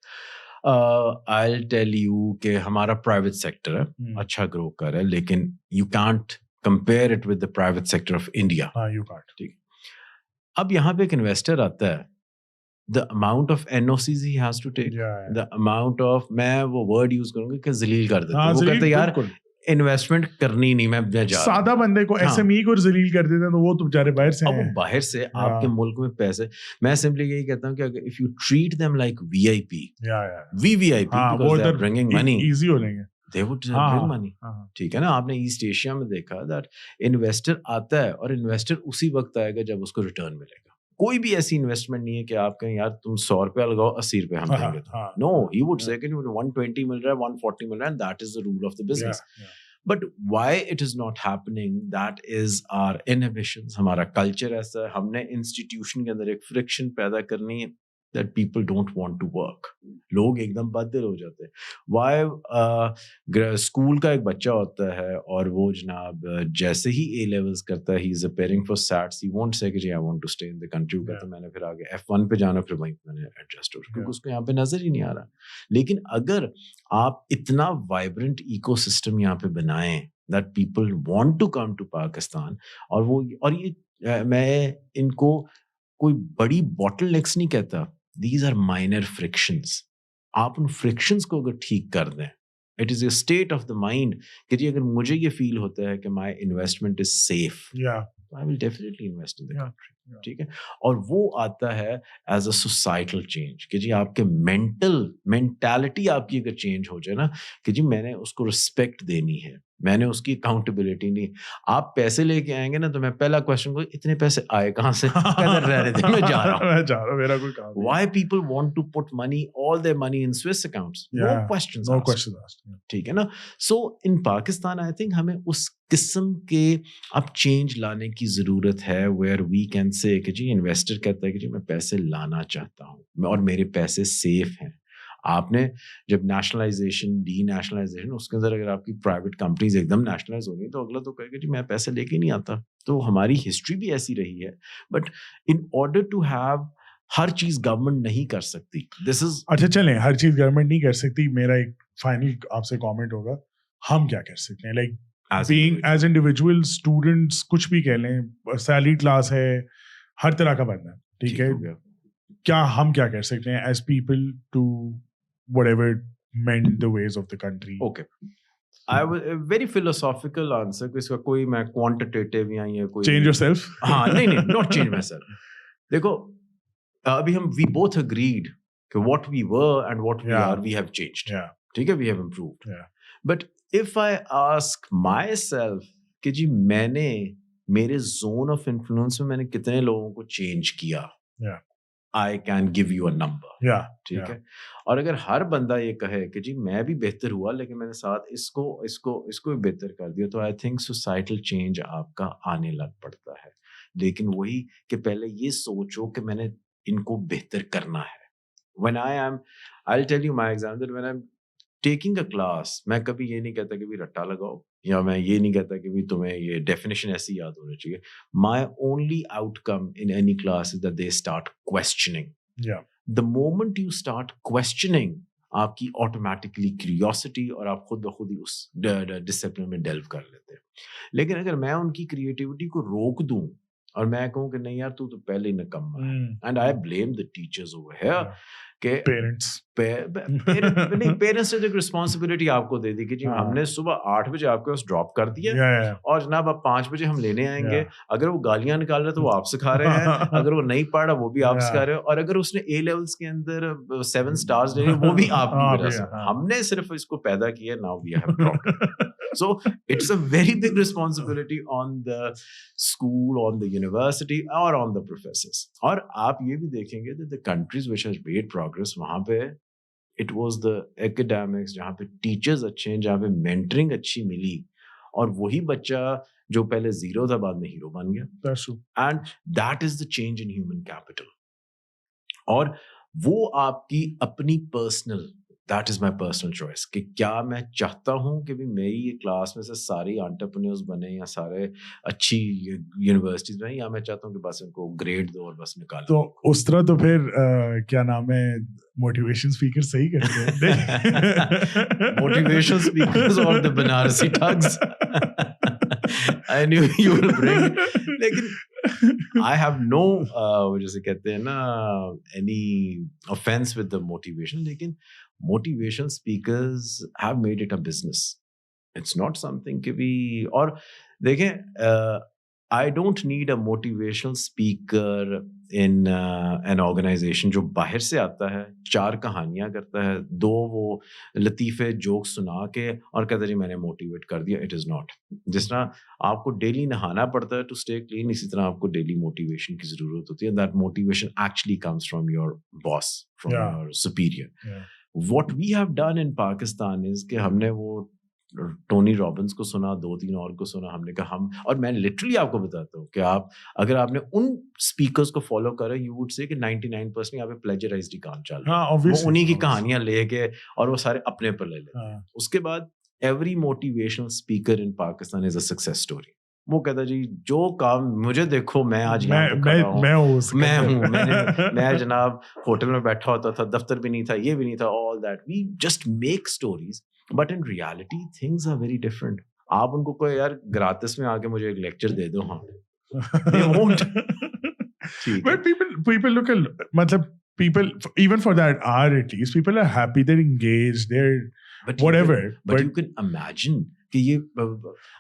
I will tell you कि हमारा प्राइवेट सेक्टर है, अच्छा ग्रो कर रहा है, लेकिन you can't compare it with the private sector of India. You can't. ठीक. अब यहाँ पे एक इन्वेस्टर आता है, the amount of NOCs he has to take, the amount of, मैं वो वर्ड यूज करूंगा कि जलील कर देते हैं. वो कहते हैं यार इन्वेस्टमेंट करनी नहीं, मैं जा सादा बंदे को एसएमई को जलील कर देते हैं, तो वो तो बेचारे बाहर से हैं. अब बाहर से आपके मुल्क में पैसे, मैं सिंपली यही कहता हूँ कि if you treat them like VIP, VVIP, because they are bringing money, easy हो जाएंगे, they would bring money. ठीक है ना. आपने ईस्ट एशिया में देखा दैट इन्वेस्टर आता है और इन्वेस्टर उसी वक्त आएगा जब उसको रिटर्न मिलेगा. कोई भी ऐसी इन्वेस्टमेंट नहीं है कि आप कहें यार तुम 100 रुपया लगाओ 80 रुपए हम देंगे. नो, ही वुड से कि 120 मिल रहा है, 140 मिल रहा है, and that is the rule of the business. But why it is not happening, that is our inhibitions. हमारा कल्चर ऐसा है, हमने इंस्टीट्यूशन के अंदर एक फ्रिक्शन पैदा करनी है that people don't want to work. लोग एकदम बदल हो जाते हैं. Why स्कूल का एक बच्चा होता है और वो जनाब जैसे ही A levels करता है, he is appearing for SATs, he won't say कि I want to stay in the country. कहता मैंने फिर आगे F1 पे जाना, फिर वहीं मैंने एडजस्ट हो, क्योंकि उसको यहाँ पे नजर ही नहीं आ रहा. लेकिन अगर आप इतना वाइब्रेंट इकोसिस्टम यहाँ पे बनाएं that people want to come to Pakistan, और ये मैं इनको कोई बड़ी बॉटलनेक्स नहीं कहता, these are minor frictions. आप उन फ्रिक्शंस को अगर ठीक कर दें, it is a state of the mind कि जी अगर मुझे ये फील होता है कि माई investment is safe, I will definitely invest in the country. ठीक है. और वो आता है एज अ सोसाइटल चेंज कि जी आपके मेंटालिटी आपकी अगर चेंज हो जाए ना कि जी मैंने उसको रिस्पेक्ट देनी है, मैंने उसकी अकाउंटेबिलिटी नहीं. आप पैसे लेके आएंगे ना तो मैं पहला क्वेश्चन को इतने पैसे आए कहाँ से, किधर रह रहे थे, मैं जा रहा हूँ, मेरा कोई काम नहीं. Why people want to put money, all their money in Swiss accounts? No questions asked. ठीक है ना. So in Pakistan, I think हमें उस किस्म के अब चेंज लाने की जरूरत है where we can say कि जी इन्वेस्टर कहता है कि जी मैं पैसे लाना चाहता हूँ और मेरे पैसे सेफ हैं. आपने जब नेशनलाइजेशन, डी नेशनलाइजेशन, उसके अंदर अगर आपकी प्राइवेट कंपनीज एकदम नेशनलाइज हो गई तो अगला तो कहेगा जी मैं पैसे लेके नहीं आता. तो हमारी हिस्ट्री भी ऐसी रही है. But in order to have, हर चीज गवर्नमेंट नहीं कर सकती. दिस इज अच्छा चलें, हर चीज गवर्नमेंट नहीं कर सकती. मेरा एक फाइनल आपसे कमेंट होगा, हम क्या कर सकते हैं? Like being as individual students, कुछ भी कह लें, सैलरी क्लास है, हर तरह का बंदा, ठीक है, क्या हम क्या कर सकते हैं as people to whatever mend the ways of the country? Okay. I have a very philosophical answer. इसका कोई मैं quantitative या ये कोई change yourself? हाँ नहीं, not change myself. देखो अभी हम we both agreed कि what we were and what we are, we have changed. ठीक है, we have improved. But if I ask myself कि जी मैंने मेरे zone of influence में मैंने कितने लोगों को change किया, I can give you a number. ठीक है. और अगर हर बंदा ये कहे कि जी मैं भी बेहतर हुआ लेकिन मैंने साथ इसको भी बेहतर कर दिया, तो आई थिंक सोसाइटल चेंज आपका आने लग पड़ता है. लेकिन वही कि पहले ये सोचो कि मैंने इनको बेहतर करना है. When I'll tell you my example, when I'm taking a class, मैं कभी ये नहीं कहता कि भी रट्टा लगाओ, या मैं ये नहीं कहता कि भी तुम्हें ये डेफिनेशन ऐसी याद होनी चाहिए. My only outcome in any class is that they start questioning. The moment you start questioning, आपकी automatically curiosity और आप खुद ब खुद ही उस डिसिप्लिन में delve कर लेते हैं. लेकिन अगर मैं उनकी क्रिएटिविटी को रोक दूं और मैं कहूँ कि नहीं यार तू तो पहले ही निकम्मा है, and I blame the teachers over here, के पेरेंट्स ने जो रिस्पॉन्सिबिलिटी आपको दे दी कि जी हमने सुबह 8 बजे आपके पास ड्रॉप कर दिया और जनाब अब 5 बजे हम लेने आएंगे. अगर वो गालियां निकाल रहे तो वो आप सिखा रहे हैं, अगर वो नहीं पढ़ा वो भी आप सिखा रहे हो, और अगर उसने A levels के अंदर 7 stars ले वो भी आपकी वजह से. हमने सिर्फ इसको पैदा किया, now we have dropped. So it's a very big responsibility on the school, on the university, or on the professors. और आप ये भी देखेंगे that the countries which has made progress, वहाँ पे it was the academics, जहाँ पे teachers अच्छे हैं, जहाँ पे mentoring अच्छी मिली, और वही बच्चा जो पहले zero था बाद में hero बन गया. That's true. And that is the change in human capital. और वो आपकी अपनी personal, that is my personal choice, कि क्या मैं चाहता हूँ कि भी मेरी ये क्लास में से सारे एंटरप्रेन्योर्स बने या सारे अच्छी यूनिवर्सिटीज में, या मैं चाहता हूँ कि बस इनको ग्रेड दो और बस निकाल. तो उस तरह तो फिर क्या नाम है, मोटिवेशन स्पीकर सही करते हैं. मोटिवेशन स्पीकर्स और the Banarasi thugs. I knew you will bring it. लेकिन I have no जैसे कहते हैं ना any offense with the motivation, लेकिन motivation speakers have made it a business. It's not something कि भी, और देखें I don't need a motivational speaker in an organization जो बाहर से आता है, 4 कहानियां करता है, 2 वो लतीफ़े जोक सुना के और कहता है जी मैंने मोटिवेट कर दिया. It is not. जिस तरह आपको डेली नहाना पड़ता है to stay clean, इसी तरह आपको डेली मोटिवेशन की ज़रूरत होती है. That motivation actually comes from your boss, from your superior. What we have done in Pakistan is कि हमने वो टोनी रॉबिन्स को सुना, 2-3 और को सुना, हमने कहा हम, और मैं लिटरली आपको बताता हूँ कि आप अगर आपने उन स्पीकर्स को फॉलो करा, यू वुड से कि 99% यहाँ पे प्लेजराइज्ड ही काम चल रहा है. वो उन्हीं की कहानियां लेके और वो सारे अपने पर ले लेते हैं. उसके बाद every motivational speaker in Pakistan is a success story. वो कहता जी जो काम मुझे देखो, मैं आज मैं जनाब होटल में बैठा होता था, दफ्तर भी नहीं था, ये भी नहीं था, all that. We just make stories, but in reality things are very different. आप उनको कोई यार ग्रातिस में आके मुझे एक लेक्चर दे दो, हाँ they won't. But people look at, मतलब people, even for that hour at least, people are happy, they're engaged, whatever. But you can imagine कि ये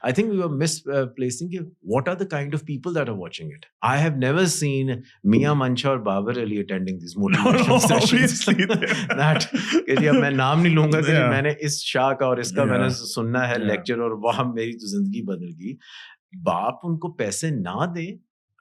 I think we were misplacing what are the kind of people that are watching it. I have never seen Mia Mancha और Babar Ali attending these motivational sessions. That कि अब मैं नाम नहीं लूंगा कि मैंने इस शाह का और इसका मैंने सुनना है लेक्चर और वहाँ मेरी तो जिंदगी बदल गई. बाप उनको पैसे ना दे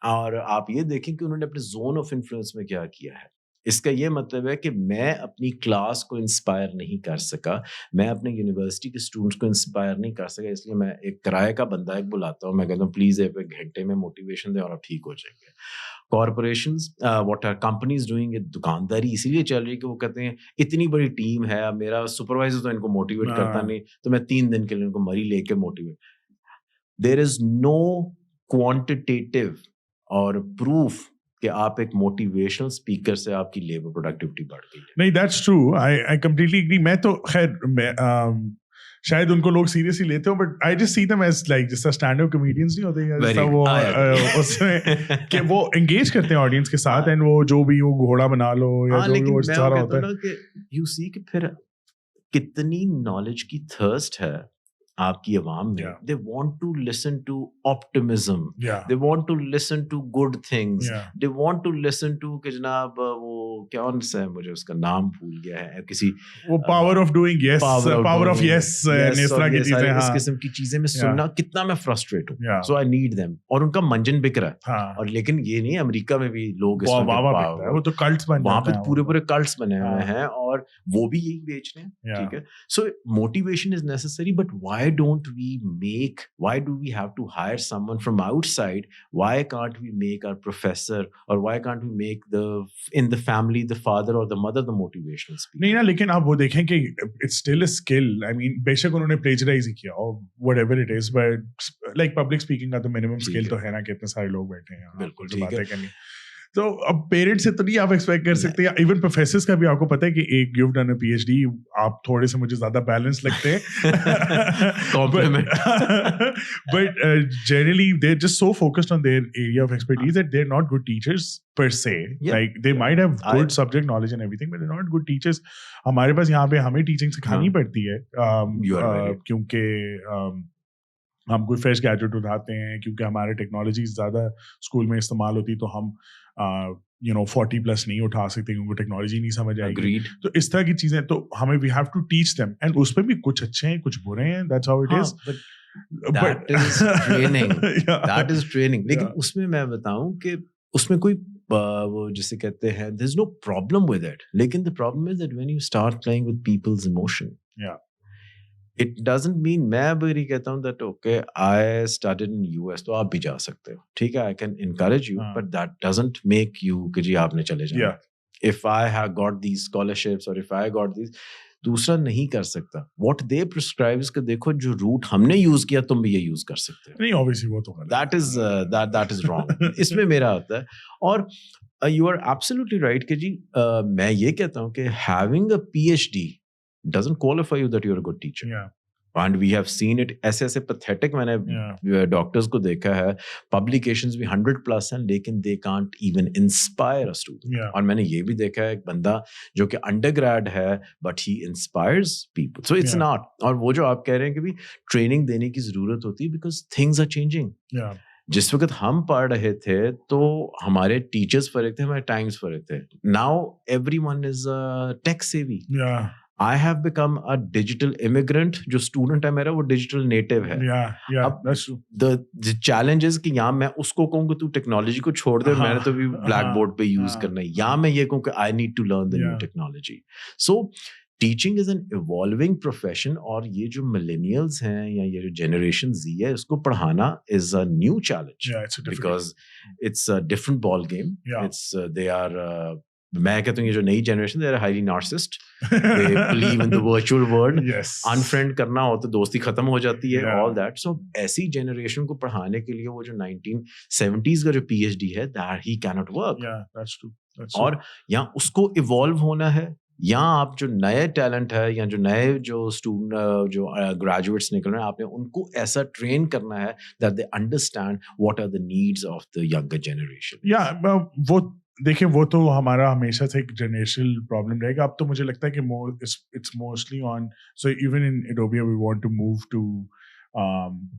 और आप ये देखें कि उन्होंने अपने जोन ऑफ इन्फ्लुएंस में क्या किया है. इसका ये मतलब है कि मैं अपनी क्लास को इंस्पायर नहीं कर सका, मैं अपने यूनिवर्सिटी के स्टूडेंट्स को इंस्पायर नहीं कर सका, इसलिए मैं एक किराए का बंदा एक बुलाता हूँ, मैं कहता हूँ प्लीज एक घंटे में मोटिवेशन दे और आप ठीक हो जाएंगे. Corporations what are companies doing, ये दुकानदारी इसीलिए चल रही है कि वो कहते हैं इतनी बड़ी टीम है, मेरा सुपरवाइजर तो इनको मोटिवेट करता नहीं, तो मैं 3 दिन के लिए इनको मरी लेके motivate. There is no quantitative और प्रूफ कि आप एक मोटिवेशनल स्पीकर से आपकी लेबर प्रोडक्टिविटी बढ़ गई है. नहीं, that's true. I completely agree. मैं तो खैर शायद उनको लोग सीरियसली लेते हो, but I just see them as like जैसा स्टैंड अप कॉमेडियंस नहीं होते हैं, जैसा वो उसमें कि वो एंगेज करते हैं ऑडियंस के साथ, एंड वो जो भी वो घोड़ा बना लो या जो भी वो सारा होता है कि यू सी कि फिर कितनी नॉलेज की थर्स्ट है आपकी आवाम में. They want to listen to optimism. They want to listen to good things. They want to listen to कि जनाब वो क्या सा है, मुझे उसका नाम भूल गया है, किसी वो power of doing yes, power of yes, इस तरह की चीजें, इस किस्म की चीजें में सुनना कितना मैं फ्रस्ट्रेट हूँ. So I need them. और उनका मंजन बिक रहा है. और लेकिन ये नहीं, अमेरिका में भी लोग वो तो कल्ट्स बन वहाँ पे पूरे कल्ट्स बने हुए हैं और वो भी यही बेच रहे हैं. ठीक है. So motivation is necessary, but why do we have to hire someone from outside? Why can't we make our professor, or why can't we make in the family the father or the mother the motivational speaker? नहीं ना, लेकिन आप वो देखें कि it's still a skill. I mean, बेशक उन्होंने plagiarize किया or whatever it is, but like public speaking का तो minimum skill तो है ना, कि इतने सारे लोग बैठे हैं, बिल्कुल ठीक है. तो अब पेरेंट्स से तो नहीं आप एक्सपेक्ट कर सकते, या इवन प्रोफेसर्स का भी आपको पता है कि एक गिव डन अ पीएचडी, आप थोड़े से मुझे ज्यादा बैलेंस लगते हैं compliment, but generally they are just so focused on their area of expertise that they are not good teachers per se. Like they might have good subject knowledge and everything, but they're not good teachers. हमारे पास यहाँ पे हमें teaching सिखानी पड़ती है क्योंकि हम कोई फ्रेश गैजेट उठाते हैं, क्योंकि हमारे टेक्नोलॉजी ज़्यादा स्कूल में इस्तेमाल होती, तो हम 40+ नहीं उठा सकते क्योंकि टेक्नोलॉजी नहीं समझ आएगी. तो इस तरह की चीज़ें तो हमें we have to teach them, and उसमें भी कुछ अच्छे हैं कुछ बुरे हैं. That's how it is. That is training. That is training. लेकिन उसमें मैं बताऊं कि उसमें कोई वो जिसे कहते हैं there's no problem with it. लेकिन the problem is that when you start playing with people's emotion, it doesn't mean मैं अभी कहता हूँ that okay I studied in US तो आप भी जा सकते हो, ठीक है, I can encourage you, but that doesn't make you कि जी आपने चले जाना. If I have got these scholarships or if I got these, दूसरा नहीं कर सकता. What they prescribe is कि देखो जो रूट हमने यूज किया तुम भी ये यूज कर सकते हो. नहीं, obviously वो तो that is wrong. इसमें मेरा आता है. और you are absolutely right कि जी मैं ये कहता हूँ कि having a PhD doesn't qualify you that you're a good teacher. And we have seen it. ऐसे pathetic मैंने डॉक्टर्स को देखा है, publications भी 100+ हैं, लेकिन they can't even inspire a student. और मैंने ये भी देखा है एक बंदा जो कि undergrad है but he inspires people. So it's not. और वो जो आप कह रहे हैं कि भी ट्रेनिंग देने की जरूरत होती है because things are changing. जिस वक्त हम पढ़ रहे थे तो हमारे टीचर्स फर्क थे, हमारे टाइम्स फर्क थे. Now everyone is tech savvy. I have become a digital immigrant. जो स्टूडेंट है मेरा वो डिजिटल नेटिव है. अब the challenge is कि यहाँ मैं उसको कहूँ कि तू टेक्नोलॉजी को छोड़ दे, मैंने तो भी ब्लैक बोर्ड पे यूज करना है. यहाँ मैं ये कहूँ कि I need to learn the new technology. So teaching is an evolving profession, और ये जो millennials हैं या ये जो generation Z है उसको पढ़ाना is a new challenge. Because it's a different ball game. It's they are मैं कहता हूँ ये जो नई generation they highly narcissist, they believe in the virtual world. Unfriend करना हो तो दोस्ती खत्म हो जाती है, ऑल दैट. सो ऐसी जनरेशन को पढ़ाने के लिए वो जो 1970s का जो PhD है that he can not work. और यहाँ उसको इवॉल्व होना है. यहाँ आप जो नए टैलेंट है या जो नए जो स्टूडेंट जो ग्रेजुएट्स निकल रहे हैं, आपने उनको ऐसा ट्रेन करना है that they understand what are the needs of the younger generation. वो देखिए वो तो हमारा हमेशा से एक जनरेशनल प्रॉब्लम रहेगा. अब तो मुझे लगता है कि it's mostly on, so even in Ethiopia we want to move to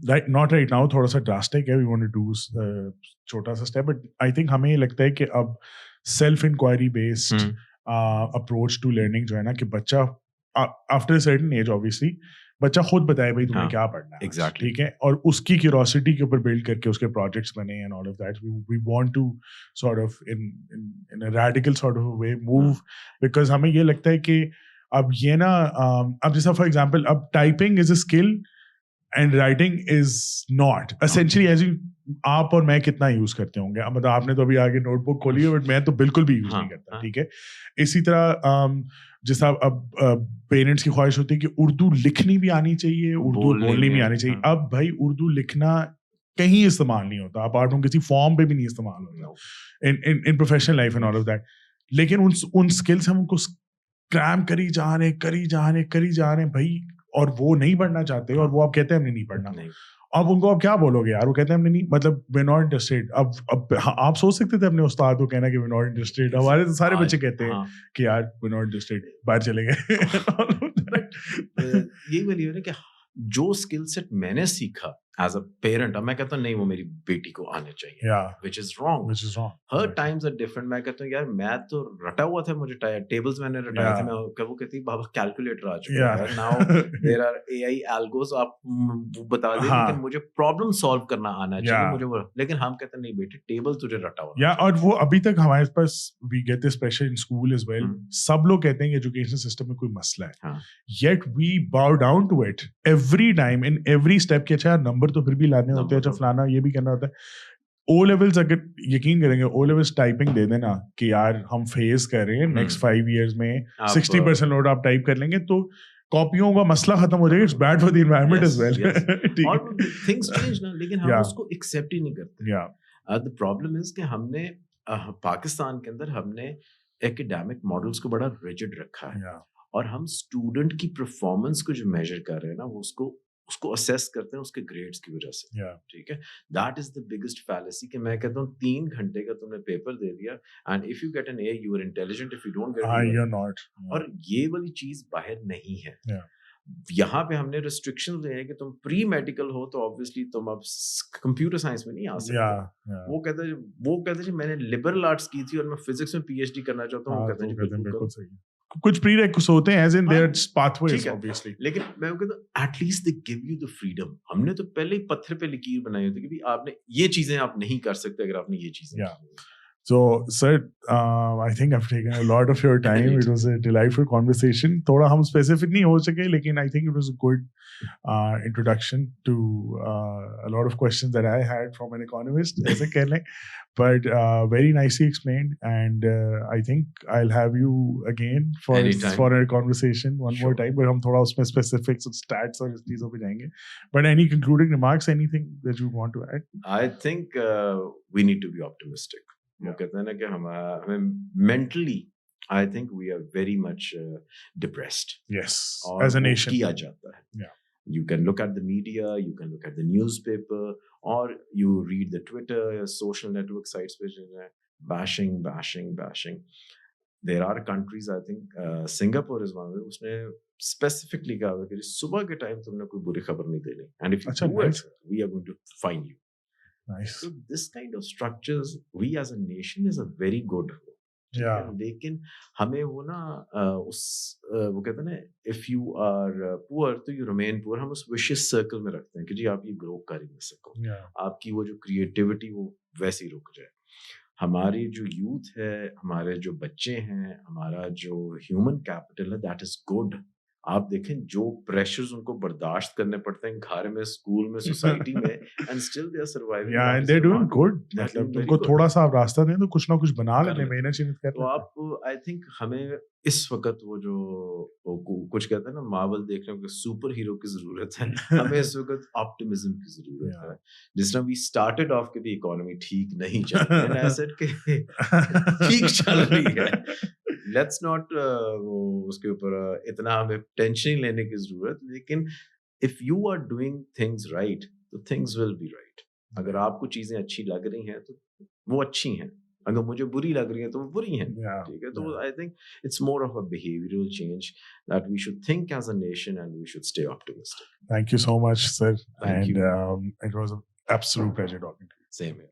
right, not right now, थोड़ा सा ड्रास्टिक है, वी वांट टू डू छोटा सा स्टेप, बट आई थिंक हमें लगता है कि अब self inquiry based approach to learning जो है ना, कि बच्चा after a certain age obviously बच्चा खुद बताए भाई तुम्हें क्या पढ़ना है, exactly. ठीक है, और उसकी क्यूरोसिटी के ऊपर बिल्ड करके उसके प्रोजेक्ट्स बने and all of that. We want to sort of in a radical sort of way move, because हमें ये लगता है कि अब ये ना अब जैसा फॉर एग्जांपल अब typing is a skill and writing is not essentially, as आप और मैं कितना यूज करते होंगे. अब मतलब आपने तो अभी आगे नोटबुक खोली है, बट मैं तो बिल्कुल भी यूज नहीं करता, ठीक है. इसी तरह जैसा अब पेरेंट्स की ख्वाहिश होती है कि उर्दू लिखनी भी आनी चाहिए, उर्दू बोलनी भी आनी चाहिए. अब भाई उर्दू लिखना कहीं इस्तेमाल नहीं होता, अपार्ट फ्रॉम किसी फॉर्म पे भी नहीं इस्तेमाल होता in professional life and all of that. लेकिन उन स्किल्स हम उनको क्रैम करी जा रहे भाई, और वो नहीं पढ़ना चाहते, और वो आप कहते हैं हमने नहीं पढ़ना. अब उनको आप क्या बोलोगे यार, वो कहते हैं हमने नहीं, मतलब वी नॉट इंटरेस्टेड. अब आप सोच सकते थे अपने उस्ताद को कहना कि वी नॉट इंटरेस्टेड. हमारे तो सारे बच्चे कहते हैं कि यार वी नॉट इंटरेस्टेड, बाहर चले गए. यही वाली है ना कि जो स्किल सेट मैंने सीखा एज अ पेरेंट, अब मैं कहता हूँ नहीं वो मेरी बेटी को आने चाहिए, which is wrong. Her times are different. मैं कहता हूँ यार मैं तो रटा हुआ था, मुझे टेबल्स मैंने रटाए थे, मैं वो कहती बाबा कैलकुलेटर आ चुका है now, there are AI algos, आप बता दे, लेकिन मुझे प्रॉब्लम सॉल्व करना आना चाहिए मुझे वो. लेकिन हम कहते हैं नहीं बेटे, टेबल तुझे रटा हुआ. और वो अभी तक हमारे पास we get this pressure in school as well. सब लोग कहते हैं कि एजुकेशन सिस्टम में कोई मसला है, yet we bow down to it every time in every step. कि अच्छा नंबर तो फिर भी लाने होते हैं, अच्छा फलाना ये भी करना होता है. ओ लेवल्स, अगर यकीन करेंगे ओ लेवल्स टाइपिंग दे देना कि यार हम फेस कर रहे हैं नेक्स्ट 5 years में 60% लोड आप टाइप कर लेंगे तो कॉपियों का मसला खत्म हो जाएगा. It's bad for the environment as well. और थिंग्स चेंज ना, लेकिन हम उसको एक्सेप्ट ही नहीं करते. द प्रॉब्लम इज कि हमने पाकिस्तान के अंदर हमने एकेडमिक मॉडल्स को बड़ा रिजिड रखा है, और हम स्टूडेंट की परफॉर्मेंस को जो मेजर कर रहे हैं ना, वो उसको असेस करते हैं उसके ग्रेड्स की वजह से. ठीक है, that is the biggest fallacy. कि मैं कहता हूँ 3 घंटे का तुमने पेपर दे दिया, and if you get an A you are intelligent, if you don't get you are not. और ये वाली चीज बाहर नहीं है. यहाँ पे हमने रिस्ट्रिक्शन दिए हैं कि तुम प्री मेडिकल हो तो ऑब्वियसली तुम अब कंप्यूटर साइंस में नहीं आ सकते. वो कहते हैं मैंने लिबरल आर्ट्स की थी और मैं फिजिक्स में पीएचडी करना चाहता हूँ. वो कहते हैं बिल्कुल सही, कुछ प्रीरेक्विजिट्स होते हैं, as in their pathways obviously. लेकिन मैं कहता हूँ at least they give you the freedom. हमने तो पहले ही पत्थर पे लकीर बनाई होती कि भाई आपने ये चीजें आप नहीं कर सकते अगर आपने ये चीजें. So, sir, I think I've taken a lot of your time. It was a delightful conversation. थोड़ा हम specific नहीं हो सके, लेकिन I think it was a good introduction to a lot of questions that I had from an economist, ऐसे कह लें. But very nicely explained, and I think I'll have you again for a conversation one more time. But हम थोड़ा उसमें specifics और stats और इस चीज़ों पे जाएंगे. But any concluding remarks, anything that you want to add? I think we need to be optimistic. वो कहते हैं ना कि हमें mentally I think we are very much depressed. Yes, as a nation किया जाता है. You can look at the media, you can look at the newspaper, or you read the Twitter, social network sites which are bashing. There are countries, I think Singapore is one of them, उसने specifically कहा कि सुबह के time तुमने कोई बुरी खबर नहीं देनी, and if you do it, we are going to fine you. Nice. So this kind of structures, we as a nation is a very good. लेकिन हमें वो ना वो कहते हैं ना, if you are poor तो you remain poor. हम उस vicious circle में रखते हैं कि जी आप ये ग्रो कर ही नहीं सको, आपकी वो जो क्रिएटिविटी वो वैसे ही रुक जाए. हमारी जो यूथ है, हमारे जो बच्चे हैं, हमारा जो ह्यूमन कैपिटल है, दैट इज गुड. आप देखें जो प्रेशर्स उनको बर्दाश्त करने पड़ते हैं घर में, स्कूल में, सोसाइटी में, and still they are surviving. या and they are doing good. मतलब तुमको थोड़ा सा आप रास्ता दें तो कुछ ना कुछ बना लेते हैं, मेहनत कर. तो आप आई थिंक हमें इस वक्त वो जो कुछ कहते हैं ना मार्वल देखने को सुपर हीरो की जरूरत है. हमें इस वक्त ऑप्टिमिज्म की जरूरत है. जिस तरह वी स्टार्टेड ऑफ कि इकोनॉमी ठीक नहीं चल रही है, आई सेड कि ठीक चल रही है. लेट्स नॉट उसके ऊपर इतना हमें टेंशन लेने की जरूरत. लेकिन if you are doing things right तो थिंग्स विल बी राइट. अगर आपको चीजें अच्छी लग रही हैं तो वो अच्छी हैं, अगर मुझे बुरी लग रही है तो वो बुरी हैं, Yeah, ठीक है? तो yeah. I think it's more of a behavioral change that we should think as a nation and we should stay optimistic. Thank you so much, sir. Thank and you. it was an absolute pleasure talking to you. Same here.